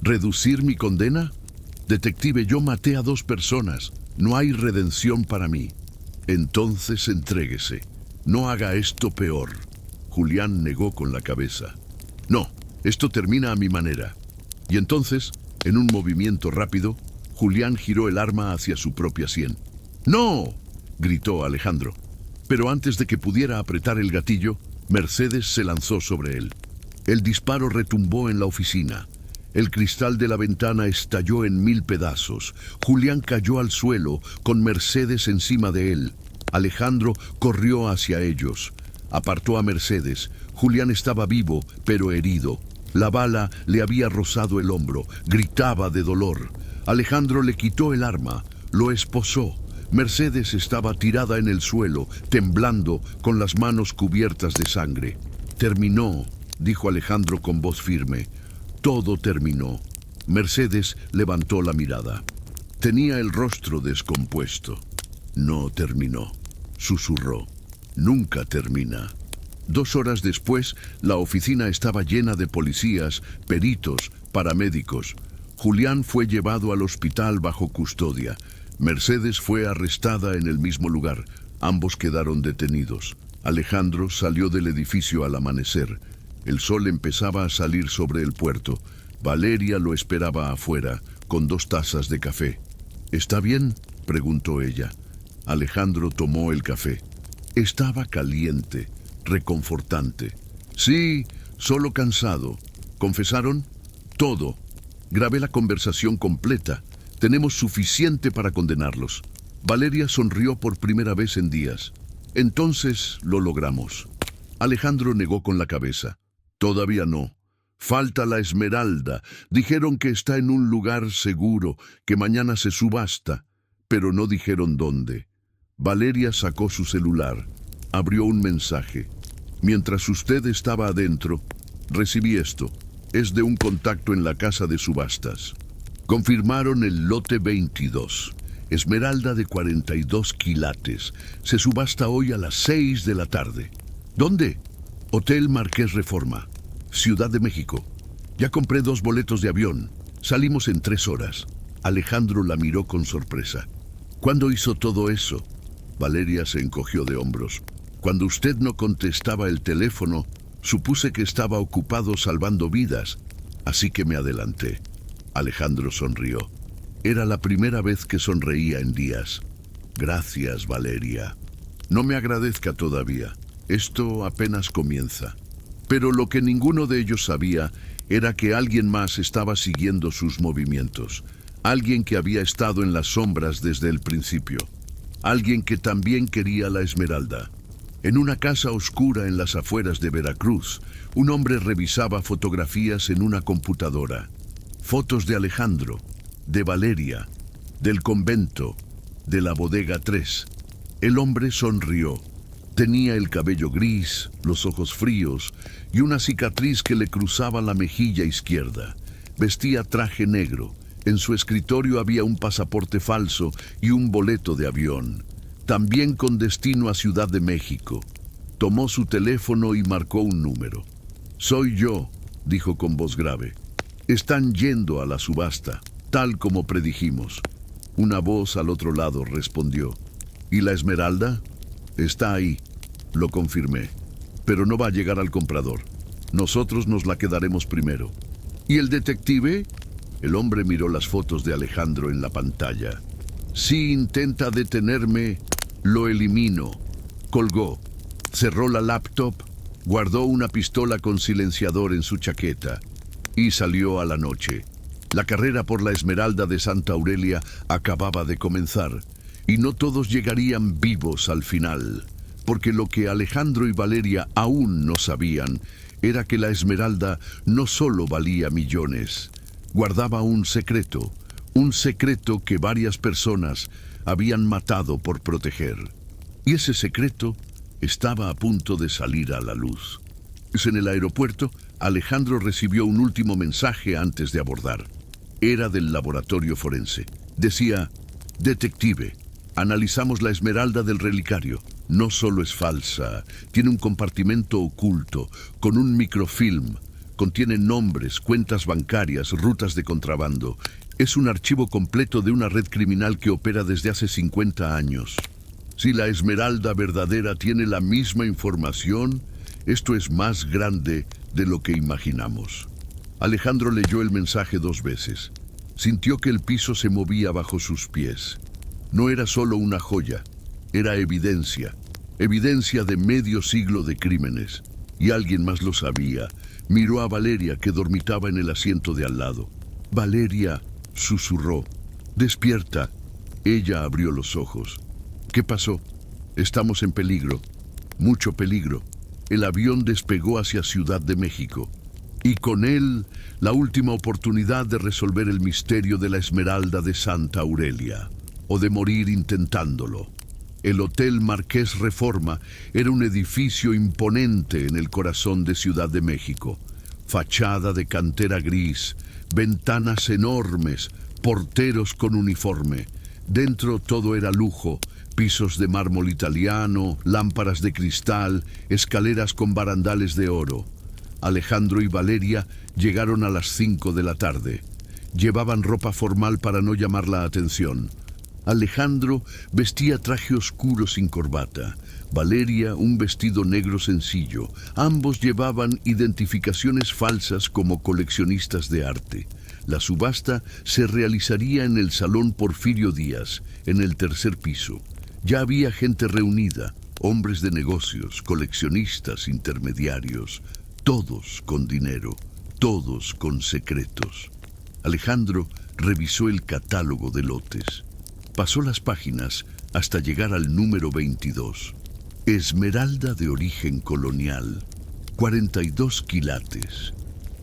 «¿Reducir mi condena? Detective, yo maté a 2 personas. No hay redención para mí». «Entonces entréguese. No haga esto peor». Julián negó con la cabeza. «No, esto termina a mi manera». Y entonces, en un movimiento rápido, Julián giró el arma hacia su propia sien. «¡No!», gritó Alejandro. Pero antes de que pudiera apretar el gatillo, Mercedes se lanzó sobre él. El disparo retumbó en la oficina. El cristal de la ventana estalló en 1000 pedazos. Julián cayó al suelo, con Mercedes encima de él. Alejandro corrió hacia ellos. Apartó a Mercedes. Julián estaba vivo, pero herido. La bala le había rozado el hombro. Gritaba de dolor. Alejandro le quitó el arma. Lo esposó. Mercedes estaba tirada en el suelo, temblando, con las manos cubiertas de sangre. «Terminó», dijo Alejandro con voz firme. «Todo terminó». Mercedes levantó la mirada. Tenía el rostro descompuesto. «No terminó», susurró. «Nunca termina». 2 horas después, la oficina estaba llena de policías, peritos, paramédicos. Julián fue llevado al hospital bajo custodia. Mercedes fue arrestada en el mismo lugar. Ambos quedaron detenidos. Alejandro salió del edificio al amanecer. El sol empezaba a salir sobre el puerto. Valeria lo esperaba afuera, con 2 tazas de café. «¿Está bien?», preguntó ella. Alejandro tomó el café. Estaba caliente, reconfortante. «Sí, solo cansado». «¿Confesaron?» «Todo. Grabé la conversación completa. Tenemos suficiente para condenarlos». Valeria sonrió por primera vez en días. «Entonces lo logramos». Alejandro negó con la cabeza. «Todavía no. Falta la esmeralda. Dijeron que está en un lugar seguro, que mañana se subasta, pero no dijeron dónde». Valeria sacó su celular. Abrió un mensaje. «Mientras usted estaba adentro, recibí esto. Es de un contacto en la casa de subastas. Confirmaron el lote 22. Esmeralda de 42 quilates. Se subasta hoy a las 6 de la tarde. ¿Dónde? Hotel Marqués Reforma, Ciudad de México. Ya compré 2 boletos de avión. Salimos en 3 horas». Alejandro la miró con sorpresa. «¿Cuándo hizo todo eso?». Valeria se encogió de hombros. «Cuando usted no contestaba el teléfono, supuse que estaba ocupado salvando vidas, así que me adelanté». Alejandro sonrió. Era la primera vez que sonreía en días. «Gracias, Valeria. No me agradezca todavía. Esto apenas comienza». Pero lo que ninguno de ellos sabía era que alguien más estaba siguiendo sus movimientos. Alguien que había estado en las sombras desde el principio. Alguien que también quería la esmeralda. En una casa oscura en las afueras de Veracruz, un hombre revisaba fotografías en una computadora. Fotos de Alejandro, de Valeria, del convento, de la bodega 3. El hombre sonrió. Tenía el cabello gris, los ojos fríos y una cicatriz que le cruzaba la mejilla izquierda. Vestía traje negro. En su escritorio había un pasaporte falso y un boleto de avión. también con destino a Ciudad de México. Tomó su teléfono y marcó un número. «Soy yo», dijo con voz grave. «Están yendo a la subasta, tal como predijimos». Una voz al otro lado respondió. «¿Y la esmeralda?» «Está ahí», lo confirmé. «Pero no va a llegar al comprador. Nosotros nos la quedaremos primero». «¿Y el detective?» El hombre miró las fotos de Alejandro en la pantalla. «Si intenta detenerme, lo elimino». Colgó, cerró la laptop, guardó una pistola con silenciador en su chaqueta y salió a la noche. La carrera por la Esmeralda de Santa Aurelia acababa de comenzar y no todos llegarían vivos al final, porque lo que Alejandro y Valeria aún no sabían era que la Esmeralda no solo valía millones, guardaba un secreto que varias personas habían matado por proteger. Y ese secreto estaba a punto de salir a la luz. En el aeropuerto, Alejandro recibió un último mensaje antes de abordar. Era del laboratorio forense. Decía: «Detective, analizamos la esmeralda del relicario. No solo es falsa, tiene un compartimento oculto con un microfilm. Contiene nombres, cuentas bancarias, rutas de contrabando. Es un archivo completo de una red criminal que opera desde hace 50 años. Si la esmeralda verdadera tiene la misma información, esto es más grande de lo que imaginamos». Alejandro leyó el mensaje 2 veces. Sintió que el piso se movía bajo sus pies. No era solo una joya, era evidencia de medio siglo de crímenes. Y alguien más lo sabía. Miró a Valeria, que dormitaba en el asiento de al lado. «Valeria», susurró. «Despierta». Ella abrió los ojos. «¿Qué pasó?» «Estamos en peligro, mucho peligro». El avión despegó hacia Ciudad de México. Y con él, la última oportunidad de resolver el misterio de la Esmeralda de Santa Aurelia, o de morir intentándolo. El Hotel Marqués Reforma era un edificio imponente en el corazón de Ciudad de México. Fachada de cantera gris, ventanas enormes, porteros con uniforme. Dentro todo era lujo, pisos de mármol italiano, lámparas de cristal, escaleras con barandales de oro. Alejandro y Valeria llegaron a las 5 de la tarde. Llevaban ropa formal para no llamar la atención. Alejandro vestía traje oscuro sin corbata. Valeria un vestido negro sencillo. Ambos llevaban identificaciones falsas como coleccionistas de arte. La subasta se realizaría en el Salón Porfirio Díaz, en el 3er piso. Ya había gente reunida, hombres de negocios, coleccionistas, intermediarios, todos con dinero, todos con secretos. Alejandro revisó el catálogo de lotes. Pasó las páginas hasta llegar al número 22. Esmeralda de origen colonial, 42 quilates.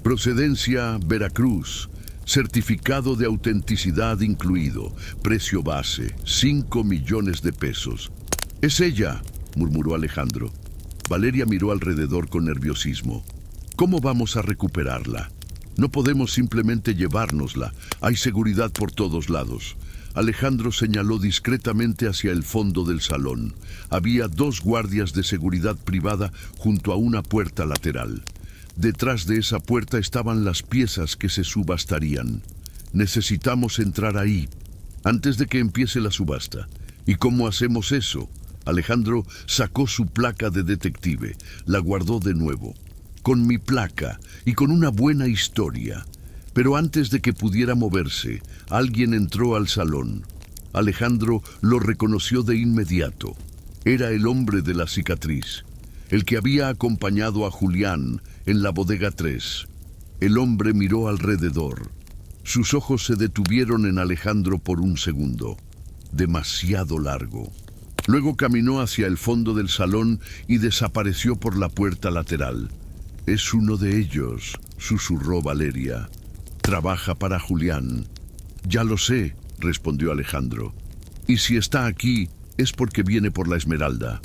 Procedencia Veracruz, certificado de autenticidad incluido. Precio base, 5 millones de pesos. «Es ella», murmuró Alejandro. Valeria miró alrededor con nerviosismo. «¿Cómo vamos a recuperarla? No podemos simplemente llevárnosla. Hay seguridad por todos lados». Alejandro señaló discretamente hacia el fondo del salón. Había 2 guardias de seguridad privada junto a una puerta lateral. Detrás de esa puerta estaban las piezas que se subastarían. «Necesitamos entrar ahí, antes de que empiece la subasta». «¿Y cómo hacemos eso?» Alejandro sacó su placa de detective, la guardó de nuevo. «Con mi placa y con una buena historia». Pero antes de que pudiera moverse, alguien entró al salón. Alejandro lo reconoció de inmediato. Era el hombre de la cicatriz, el que había acompañado a Julián en la bodega 3. El hombre miró alrededor. Sus ojos se detuvieron en Alejandro por un segundo. Demasiado largo. Luego caminó hacia el fondo del salón y desapareció por la puerta lateral. «Es uno de ellos», susurró Valeria. «Trabaja para Julián». «Ya lo sé», respondió Alejandro. «Y si está aquí, es porque viene por la esmeralda».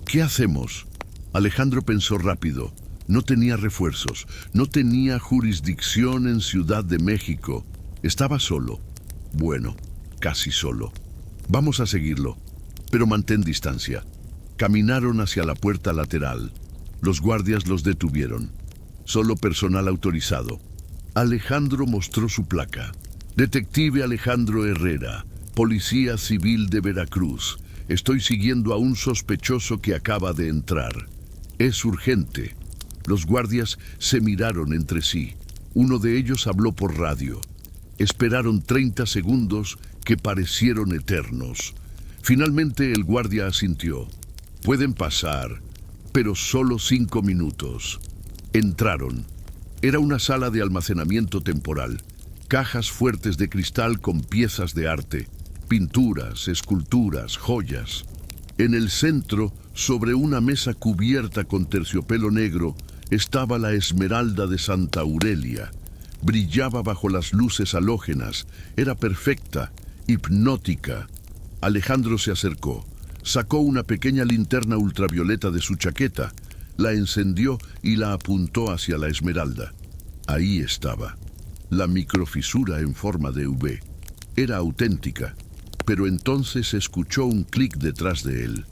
«¿Qué hacemos?» Alejandro pensó rápido. No tenía refuerzos, no tenía jurisdicción en Ciudad de México. Estaba solo. Bueno, casi solo. «Vamos a seguirlo». pero mantén distancia. Caminaron hacia la puerta lateral. Los guardias los detuvieron. Solo personal autorizado. Alejandro mostró su placa. Detective Alejandro Herrera, Policía Civil de Veracruz. Estoy siguiendo a un sospechoso que acaba de entrar. Es urgente. Los guardias se miraron entre sí. Uno de ellos habló por radio. Esperaron 30 segundos que parecieron eternos. Finalmente el guardia asintió. Pueden pasar, pero solo 5 minutos. Entraron. Era una sala de almacenamiento temporal. Cajas fuertes de cristal con piezas de arte, pinturas, esculturas, joyas. En el centro, sobre una mesa cubierta con terciopelo negro, estaba la esmeralda de Santa Aurelia. Brillaba bajo las luces halógenas. Era perfecta, hipnótica. Alejandro se acercó. Sacó una pequeña linterna ultravioleta de su chaqueta, la encendió y la apuntó hacia la esmeralda. Ahí estaba, la microfisura en forma de V. Era auténtica, pero entonces escuchó un clic detrás de él,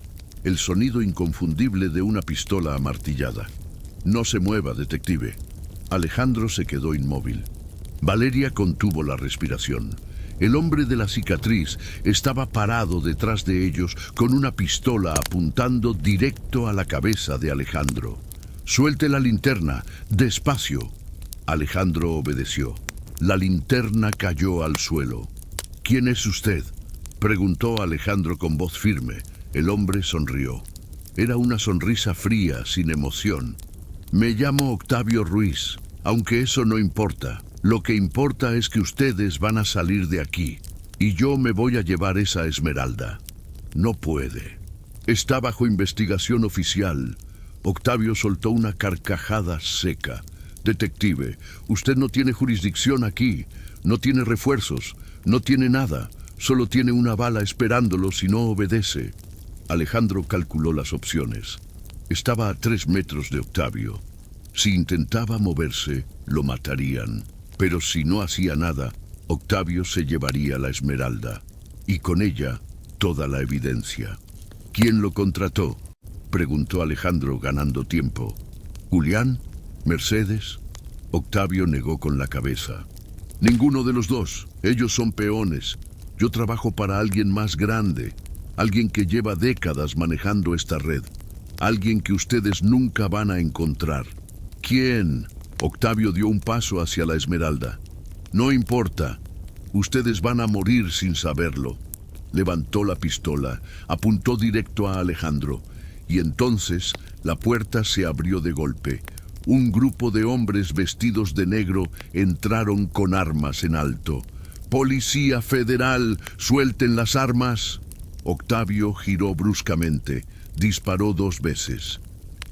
el sonido inconfundible de una pistola amartillada. No se mueva, detective. Alejandro se quedó inmóvil. Valeria contuvo la respiración. El hombre de la cicatriz estaba parado detrás de ellos con una pistola apuntando directo a la cabeza de Alejandro. «Suelte la linterna, despacio». Alejandro obedeció. La linterna cayó al suelo. «¿Quién es usted?», preguntó Alejandro con voz firme. El hombre sonrió. Era una sonrisa fría, sin emoción. «Me llamo Octavio Ruiz, aunque eso no importa. Lo que importa es que ustedes van a salir de aquí, y yo me voy a llevar esa esmeralda». «No puede. Está bajo investigación oficial». Octavio soltó una carcajada seca. «Detective, usted no tiene jurisdicción aquí, no tiene refuerzos, no tiene nada, solo tiene una bala esperándolo si no obedece». Alejandro calculó las opciones. Estaba a 3 metros de Octavio. Si intentaba moverse, lo matarían. Pero si no hacía nada, Octavio se llevaría la esmeralda, y con ella toda la evidencia. «¿Quién lo contrató?», preguntó Alejandro, ganando tiempo. «¿Julián? ¿Mercedes?». Octavio negó con la cabeza. «Ninguno de los dos. Ellos son peones. Yo trabajo para alguien más grande, alguien que lleva décadas manejando esta red, alguien que ustedes nunca van a encontrar». «¿Quién?». Octavio dio un paso hacia la esmeralda. «No importa. Ustedes van a morir sin saberlo». Levantó la pistola, apuntó directo a Alejandro, y entonces la puerta se abrió de golpe. Un grupo de hombres vestidos de negro entraron con armas en alto. «¡Policía Federal! ¡Suelten las armas!». Octavio giró bruscamente. Disparó 2 veces.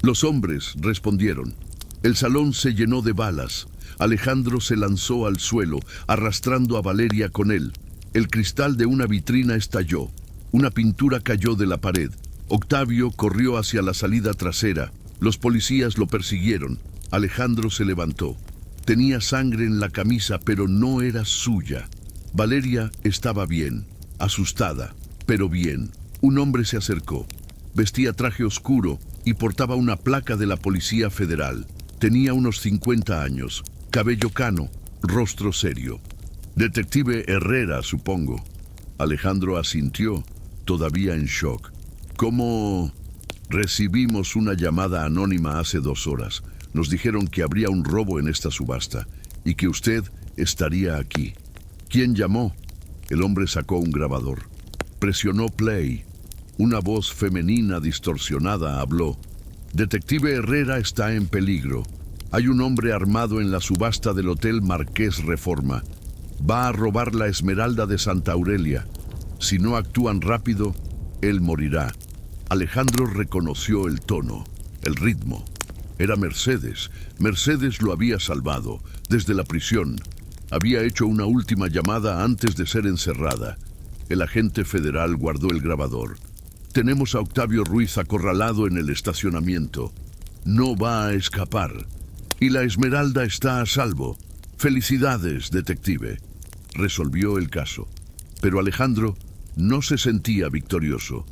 Los hombres respondieron. El salón se llenó de balas. Alejandro se lanzó al suelo, arrastrando a Valeria con él. El cristal de una vitrina estalló. Una pintura cayó de la pared. Octavio corrió hacia la salida trasera. Los policías lo persiguieron. Alejandro se levantó. Tenía sangre en la camisa, pero no era suya. Valeria estaba bien, asustada, pero bien. Un hombre se acercó. Vestía traje oscuro y portaba una placa de la Policía Federal. Tenía unos 50 años, cabello cano, rostro serio. «Detective Herrera, supongo». Alejandro asintió, todavía en shock. «¿Cómo...?» «Recibimos una llamada anónima hace 2 horas. Nos dijeron que habría un robo en esta subasta y que usted estaría aquí». «¿Quién llamó?». El hombre sacó un grabador. Presionó play. Una voz femenina distorsionada habló. «Detective Herrera está en peligro. Hay un hombre armado en la subasta del Hotel Marqués Reforma. Va a robar la esmeralda de Santa Aurelia. Si no actúan rápido, él morirá». Alejandro reconoció el tono, el ritmo. Era Mercedes. Mercedes lo había salvado desde la prisión. Había hecho una última llamada antes de ser encerrada. El agente federal guardó el grabador. «Tenemos a Octavio Ruiz acorralado en el estacionamiento. No va a escapar. Y la esmeralda está a salvo. Felicidades, detective». Resolvió el caso. Pero Alejandro no se sentía victorioso.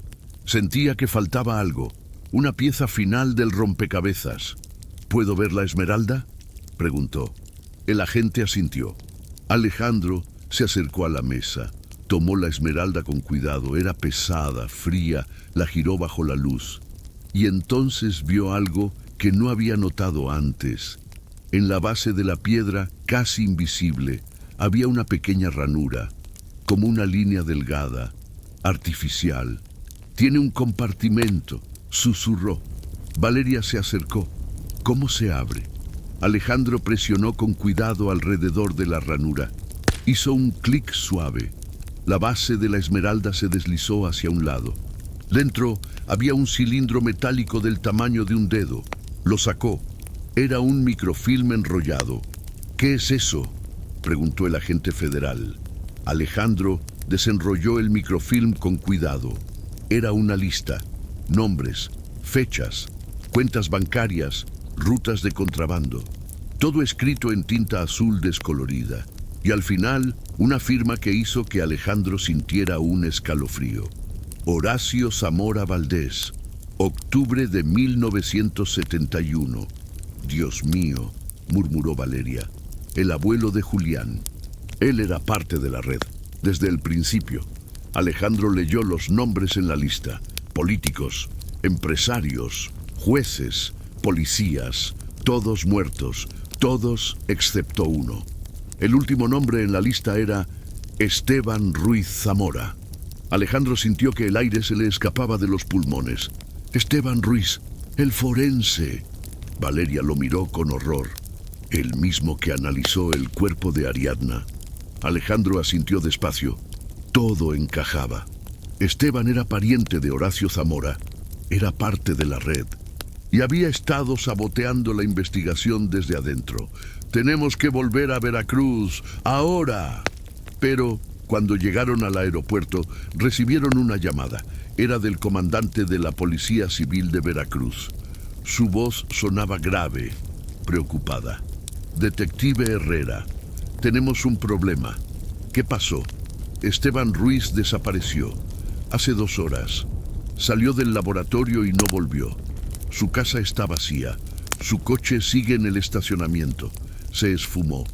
Sentía que faltaba algo, una pieza final del rompecabezas. ¿Puedo ver la esmeralda?, preguntó. El agente asintió. Alejandro se acercó a la mesa. Tomó la esmeralda con cuidado. Era pesada, fría, la giró bajo la luz. Y entonces vio algo que no había notado antes. En la base de la piedra, casi invisible, había una pequeña ranura, como una línea delgada, artificial. Tiene un compartimento, susurró. Valeria se acercó. ¿Cómo se abre? Alejandro presionó con cuidado alrededor de la ranura. Hizo un clic suave. La base de la esmeralda se deslizó hacia un lado. Dentro había un cilindro metálico del tamaño de un dedo. Lo sacó. Era un microfilm enrollado. ¿Qué es eso?, preguntó el agente federal. Alejandro desenrolló el microfilm con cuidado. Era una lista. Nombres, fechas, cuentas bancarias, rutas de contrabando. Todo escrito en tinta azul descolorida. Y al final, una firma que hizo que Alejandro sintiera un escalofrío. Horacio Zamora Valdés, octubre de 1971. Dios mío, murmuró Valeria. El abuelo de Julián. Él era parte de la red, desde el principio. Alejandro leyó los nombres en la lista. Políticos, empresarios, jueces, policías, todos muertos, todos excepto uno. El último nombre en la lista era Esteban Ruiz Zamora. Alejandro sintió que el aire se le escapaba de los pulmones. Esteban Ruiz, el forense. Valeria lo miró con horror. El mismo que analizó el cuerpo de Ariadna. Alejandro asintió despacio. Todo encajaba. Esteban era pariente de Horacio Zamora. Era parte de la red. Y había estado saboteando la investigación desde adentro. Tenemos que volver a Veracruz, ahora. Pero cuando llegaron al aeropuerto, recibieron una llamada. Era del comandante de la Policía Civil de Veracruz. Su voz sonaba grave, preocupada. Detective Herrera, tenemos un problema. ¿Qué pasó? Esteban Ruiz desapareció. Hace 2 horas. Salió del laboratorio y no volvió. Su casa está vacía. Su coche sigue en el estacionamiento. Se esfumó.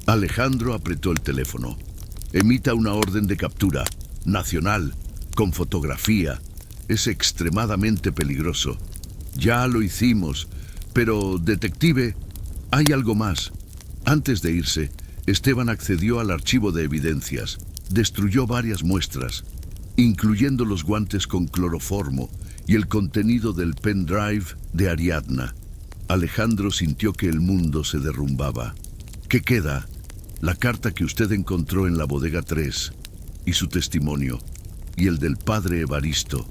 Alejandro apretó el teléfono. Emita una orden de captura. Nacional. Con fotografía. Es extremadamente peligroso. Ya lo hicimos. Pero, detective, hay algo más. Antes de irse, Esteban accedió al archivo de evidencias. Destruyó varias muestras, incluyendo los guantes con cloroformo y el contenido del pendrive de Ariadna. Alejandro sintió que el mundo se derrumbaba. ¿Qué queda? La carta que usted encontró en la bodega 3 y su testimonio, y el del padre Evaristo.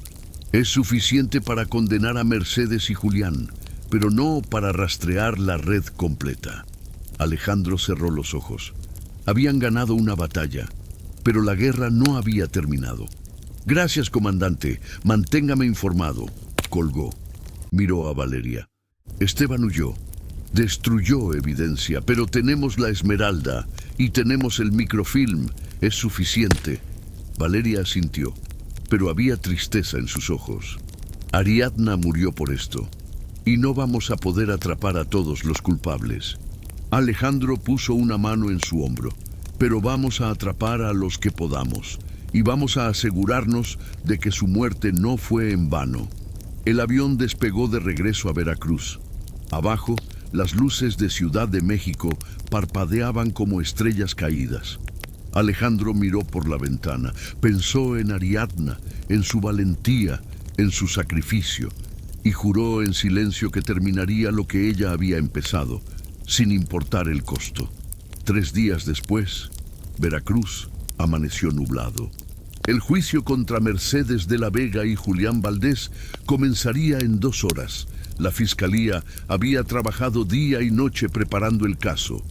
Es suficiente para condenar a Mercedes y Julián, pero no para rastrear la red completa. Alejandro cerró los ojos. Habían ganado una batalla, pero la guerra no había terminado. Gracias, comandante. Manténgame informado. Colgó. Miró a Valeria. Esteban huyó. Destruyó evidencia, pero tenemos la esmeralda y tenemos el microfilm. Es suficiente. Valeria asintió, pero había tristeza en sus ojos. Ariadna murió por esto, y no vamos a poder atrapar a todos los culpables. Alejandro puso una mano en su hombro. Pero vamos a atrapar a los que podamos, y vamos a asegurarnos de que su muerte no fue en vano. El avión despegó de regreso a Veracruz. Abajo, las luces de Ciudad de México parpadeaban como estrellas caídas. Alejandro miró por la ventana, pensó en Ariadna, en su valentía, en su sacrificio, y juró en silencio que terminaría lo que ella había empezado, sin importar el costo. 3 días después, Veracruz amaneció nublado. El juicio contra Mercedes de la Vega y Julián Valdés comenzaría en 2 horas. La fiscalía había trabajado día y noche preparando el caso.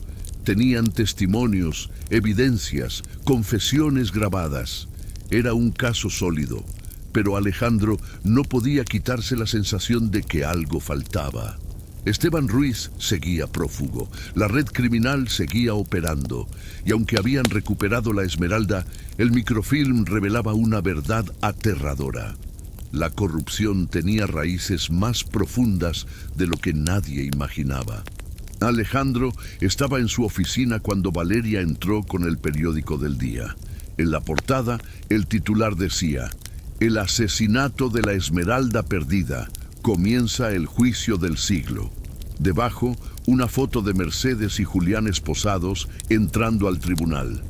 Tenían testimonios, evidencias, confesiones grabadas. Era un caso sólido, pero Alejandro no podía quitarse la sensación de que algo faltaba. Esteban Ruiz seguía prófugo, la red criminal seguía operando, y aunque habían recuperado la esmeralda, el microfilm revelaba una verdad aterradora. La corrupción tenía raíces más profundas de lo que nadie imaginaba. Alejandro estaba en su oficina cuando Valeria entró con el periódico del día. En la portada, el titular decía: "El asesinato de la Esmeralda perdida. Comienza el juicio del siglo". Debajo, una foto de Mercedes y Julián esposados entrando al tribunal.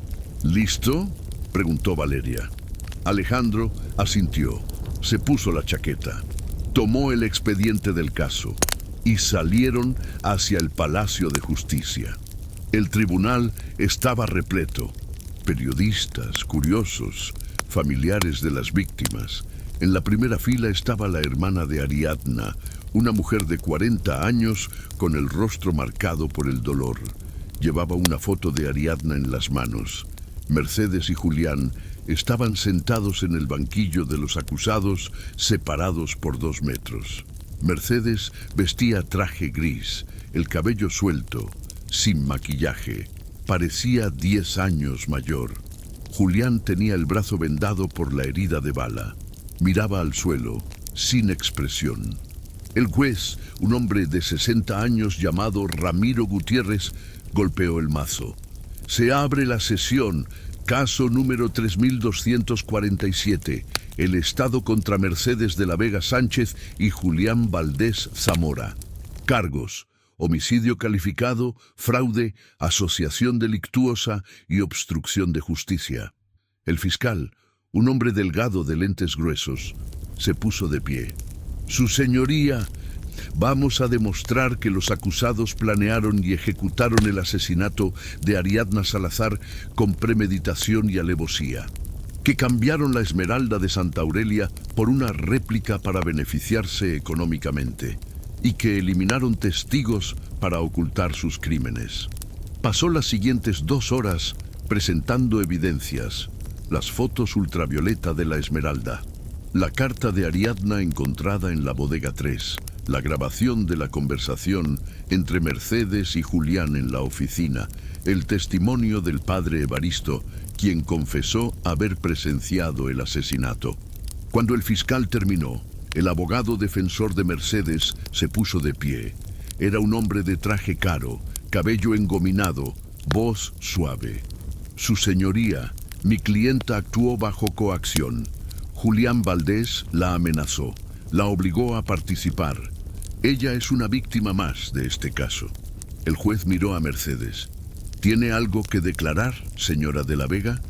¿Listo?, preguntó Valeria. Alejandro asintió. Se puso la chaqueta. Tomó el expediente del caso y salieron hacia el Palacio de Justicia. El tribunal estaba repleto. Periodistas, curiosos, familiares de las víctimas. En la primera fila estaba la hermana de Ariadna, una mujer de 40 años con el rostro marcado por el dolor. Llevaba una foto de Ariadna en las manos. Mercedes y Julián estaban sentados en el banquillo de los acusados, separados por 2 metros. Mercedes vestía traje gris, el cabello suelto, sin maquillaje. Parecía 10 años mayor. Julián tenía el brazo vendado por la herida de bala. Miraba al suelo, sin expresión. El juez, un hombre de 60 años llamado Ramiro Gutiérrez, golpeó el mazo. Se abre la sesión. Caso número 3247. El Estado contra Mercedes de la Vega Sánchez y Julián Valdés Zamora. Cargos: homicidio calificado, fraude, asociación delictuosa y obstrucción de justicia. El fiscal, un hombre delgado de lentes gruesos, se puso de pie. Su señoría, vamos a demostrar que los acusados planearon y ejecutaron el asesinato de Ariadna Salazar con premeditación y alevosía, que cambiaron la Esmeralda de Santa Aurelia por una réplica para beneficiarse económicamente y que eliminaron testigos para ocultar sus crímenes. Pasó las siguientes 2 horas presentando evidencias: las fotos ultravioleta de la Esmeralda, la carta de Ariadna encontrada en la bodega 3, la grabación de la conversación entre Mercedes y Julián en la oficina, el testimonio del padre Evaristo, quien confesó haber presenciado el asesinato. Cuando el fiscal terminó, el abogado defensor de Mercedes se puso de pie. Era un hombre de traje caro, cabello engominado, voz suave. Su señoría, mi clienta actuó bajo coacción. Julián Valdés la amenazó, la obligó a participar. Ella es una víctima más de este caso. El juez miró a Mercedes. ¿Tiene algo que declarar, señora de la Vega?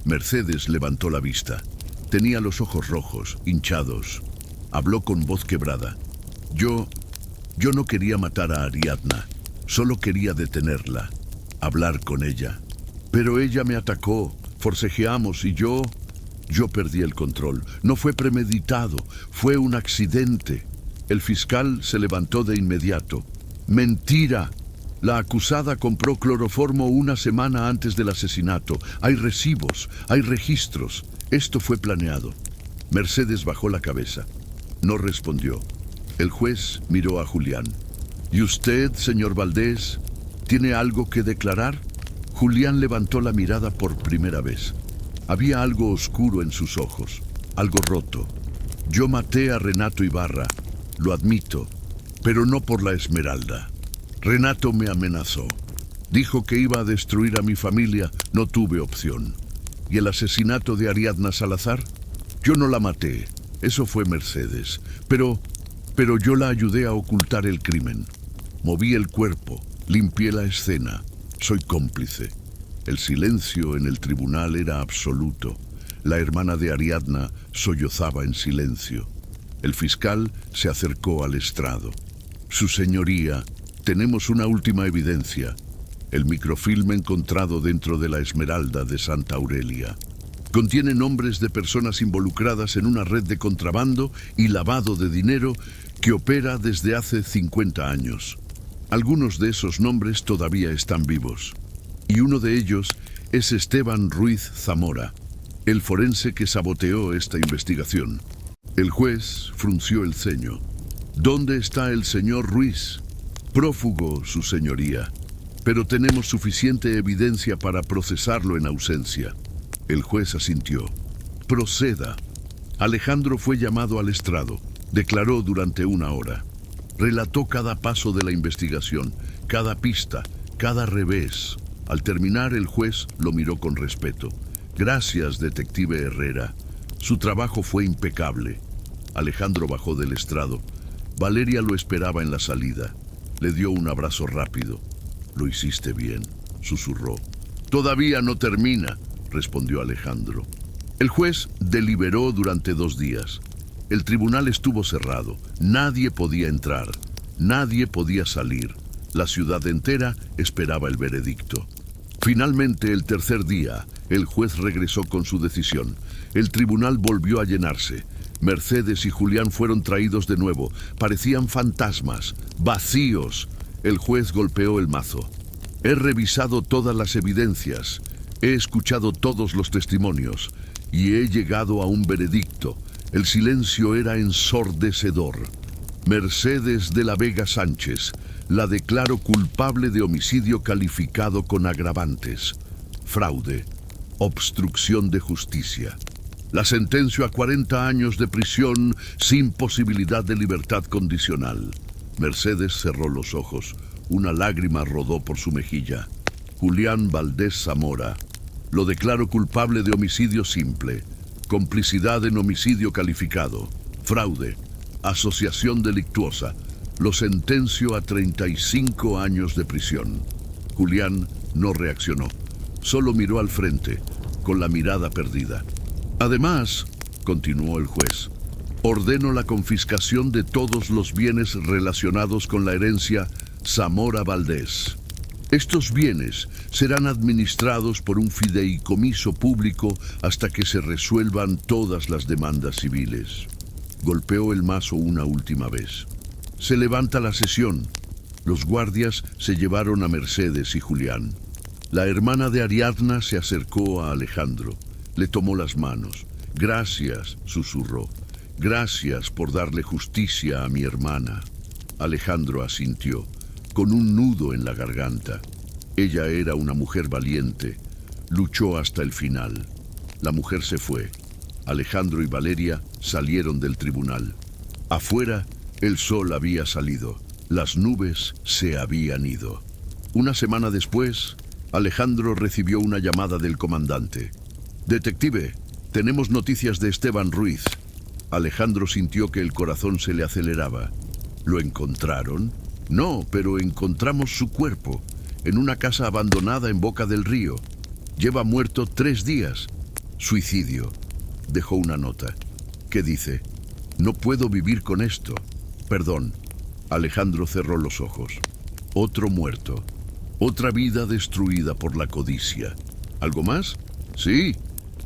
Mercedes levantó la vista. Tenía los ojos rojos, hinchados. Habló con voz quebrada. Yo no quería matar a Ariadna. Solo quería detenerla, hablar con ella. Pero ella me atacó, forcejeamos y yo perdí el control. No fue premeditado, fue un accidente. El fiscal se levantó de inmediato. Mentira. La acusada compró cloroformo 1 semana antes del asesinato. Hay recibos, hay registros. Esto fue planeado. Mercedes bajó la cabeza. No respondió. El juez miró a Julián. ¿Y usted, señor Valdés, tiene algo que declarar? Julián levantó la mirada por primera vez. Había algo oscuro en sus ojos, algo roto. Yo maté a Renato Ibarra, lo admito, pero no por la Esmeralda. Renato me amenazó. Dijo que iba a destruir a mi familia, no tuve opción. ¿Y el asesinato de Ariadna Salazar? Yo no la maté, eso fue Mercedes, pero yo la ayudé a ocultar el crimen. Moví el cuerpo, limpié la escena, soy cómplice. El silencio en el tribunal era absoluto. La hermana de Ariadna sollozaba en silencio. El fiscal se acercó al estrado. Su señoría, tenemos una última evidencia. El microfilm encontrado dentro de la Esmeralda de Santa Aurelia. Contiene nombres de personas involucradas en una red de contrabando y lavado de dinero que opera desde hace 50 años. Algunos de esos nombres todavía están vivos. Y uno de ellos es Esteban Ruiz Zamora, el forense que saboteó esta investigación. El juez frunció el ceño. ¿Dónde está el señor Ruiz? Prófugo, su señoría. Pero tenemos suficiente evidencia para procesarlo en ausencia. El juez asintió. Proceda. Alejandro fue llamado al estrado. Declaró durante 1 hora. Relató cada paso de la investigación, cada pista, cada revés. Al terminar, el juez lo miró con respeto. Gracias, detective Herrera. Su trabajo fue impecable. Alejandro bajó del estrado. Valeria lo esperaba en la salida. Le dio un abrazo rápido. Lo hiciste bien, susurró. Todavía no termina, respondió Alejandro. El juez deliberó durante 2 días. El tribunal estuvo cerrado. Nadie podía entrar. Nadie podía salir. La ciudad entera esperaba el veredicto. Finalmente, el tercer día, el juez regresó con su decisión. El tribunal volvió a llenarse. Mercedes y Julián fueron traídos de nuevo. Parecían fantasmas, vacíos. El juez golpeó el mazo. He revisado todas las evidencias. He escuchado todos los testimonios. Y he llegado a un veredicto. El silencio era ensordecedor. Mercedes de la Vega Sánchez. La declaro culpable de homicidio calificado con agravantes, fraude, obstrucción de justicia. La sentencio a 40 años de prisión sin posibilidad de libertad condicional. Mercedes cerró los ojos. Una lágrima rodó por su mejilla. Julián Valdés Zamora. Lo declaro culpable de homicidio simple, complicidad en homicidio calificado, fraude, asociación delictuosa. Lo sentencio a 35 años de prisión. Julián no reaccionó. Solo miró al frente, con la mirada perdida. Además, continuó el juez, ordeno la confiscación de todos los bienes relacionados con la herencia Zamora Valdés. Estos bienes serán administrados por un fideicomiso público hasta que se resuelvan todas las demandas civiles. Golpeó el mazo una última vez. Se levanta la sesión. Los guardias se llevaron a Mercedes y Julián. La hermana de Ariadna se acercó a Alejandro. Le tomó las manos. Gracias, susurró. Gracias por darle justicia a mi hermana. Alejandro asintió, con un nudo en la garganta. Ella era una mujer valiente. Luchó hasta el final. La mujer se fue. Alejandro y Valeria salieron del tribunal. Afuera, el sol había salido. Las nubes se habían ido. Una semana después, Alejandro recibió una llamada del comandante. Detective, tenemos noticias de Esteban Ruiz. Alejandro sintió que el corazón se le aceleraba. ¿Lo encontraron? No, pero encontramos su cuerpo en una casa abandonada en Boca del Río. Lleva muerto 3 días. Suicidio. Dejó una nota. ¿Qué dice? No puedo vivir con esto. Perdón. Alejandro cerró los ojos. Otro muerto. Otra vida destruida por la codicia. ¿Algo más? Sí.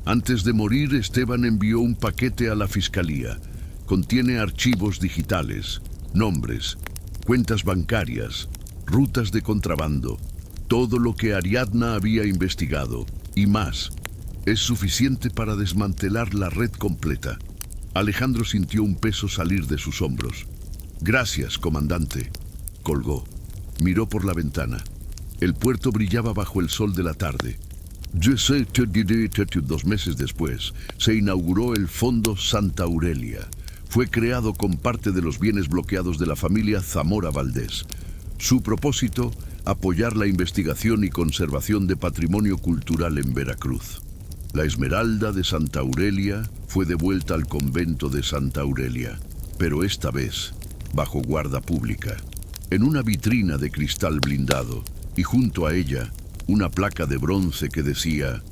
Antes de morir, Esteban envió un paquete a la fiscalía. Contiene archivos digitales, nombres, cuentas bancarias, rutas de contrabando, todo lo que Ariadna había investigado y más. Es suficiente para desmantelar la red completa. Alejandro sintió un peso salir de sus hombros. Gracias, comandante. Colgó. Miró por la ventana. El puerto brillaba bajo el sol de la tarde. 2 meses después, se inauguró el Fondo Santa Aurelia. Fue creado con parte de los bienes bloqueados de la familia Zamora Valdés. Su propósito, apoyar la investigación y conservación de patrimonio cultural en Veracruz. La Esmeralda de Santa Aurelia fue devuelta al convento de Santa Aurelia, pero esta vez bajo guarda pública, en una vitrina de cristal blindado, y junto a ella una placa de bronce que decía: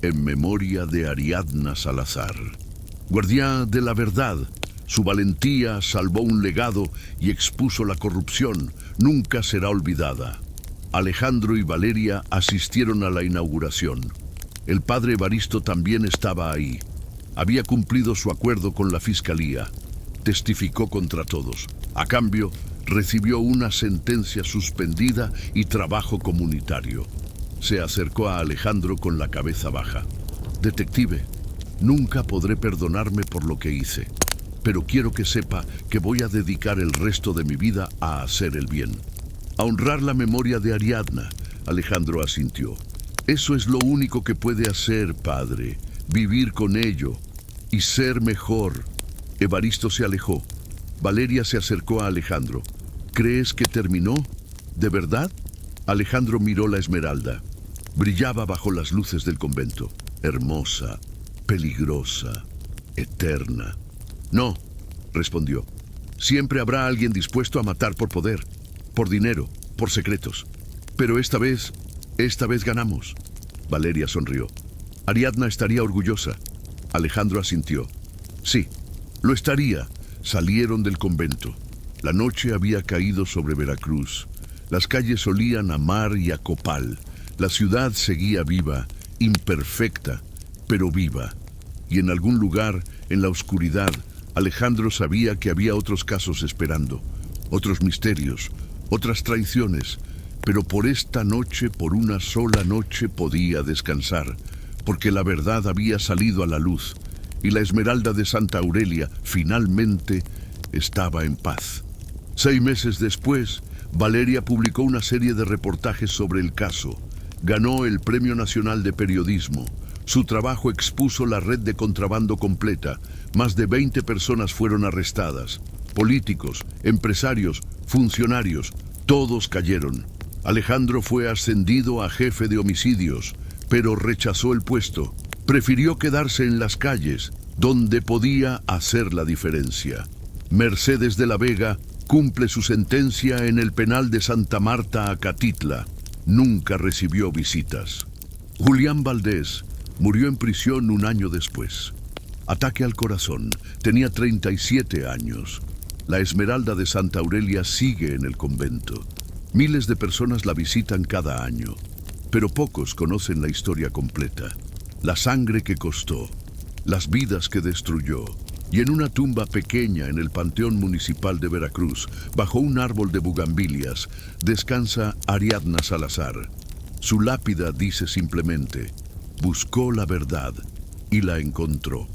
en memoria de Ariadna Salazar. Guardián de la verdad, su valentía salvó un legado y expuso la corrupción. Nunca será olvidada. Alejandro y Valeria asistieron a la inauguración. El padre Evaristo también estaba ahí. Había cumplido su acuerdo con la fiscalía. Testificó contra todos. A cambio, recibió una sentencia suspendida y trabajo comunitario. Se acercó a Alejandro con la cabeza baja. Detective, nunca podré perdonarme por lo que hice, pero quiero que sepa que voy a dedicar el resto de mi vida a hacer el bien. A honrar la memoria de Ariadna. Alejandro asintió. Eso es lo único que puede hacer, padre. Vivir con ello. y ser mejor. Evaristo se alejó. Valeria se acercó a Alejandro. ¿Crees que terminó? ¿De verdad? Alejandro miró la esmeralda. Brillaba bajo las luces del convento. Hermosa, peligrosa, eterna. No, respondió. Siempre habrá alguien dispuesto a matar por poder, por dinero, por secretos. Pero esta vez ganamos. Valeria sonrió. Ariadna estaría orgullosa. Alejandro asintió. Sí, lo estaría. Salieron del convento. La noche había caído sobre Veracruz. Las calles olían a mar y a copal. La ciudad seguía viva, imperfecta, pero viva. Y en algún lugar, en la oscuridad, Alejandro sabía que había otros casos esperando, otros misterios, otras traiciones, pero por esta noche, por una sola noche, podía descansar, porque la verdad había salido a la luz, y la esmeralda de Santa Aurelia finalmente estaba en paz. 6 meses después, Valeria publicó una serie de reportajes sobre el caso. Ganó el Premio Nacional de Periodismo. Su trabajo expuso la red de contrabando completa. Más de 20 personas fueron arrestadas. Políticos, empresarios, funcionarios, todos cayeron. Alejandro fue ascendido a jefe de homicidios, pero rechazó el puesto. Prefirió quedarse en las calles, donde podía hacer la diferencia. Mercedes de la Vega cumple su sentencia en el penal de Santa Marta, Acatitla. Nunca recibió visitas. Julián Valdés murió en prisión un año después. Ataque al corazón. Tenía 37 años. La esmeralda de Santa Aurelia sigue en el convento. Miles de personas la visitan cada año, pero pocos conocen la historia completa. La sangre que costó, las vidas que destruyó. Y en una tumba pequeña en el Panteón Municipal de Veracruz, bajo un árbol de bugambilias, descansa Ariadna Salazar. Su lápida dice simplemente: buscó la verdad y la encontró.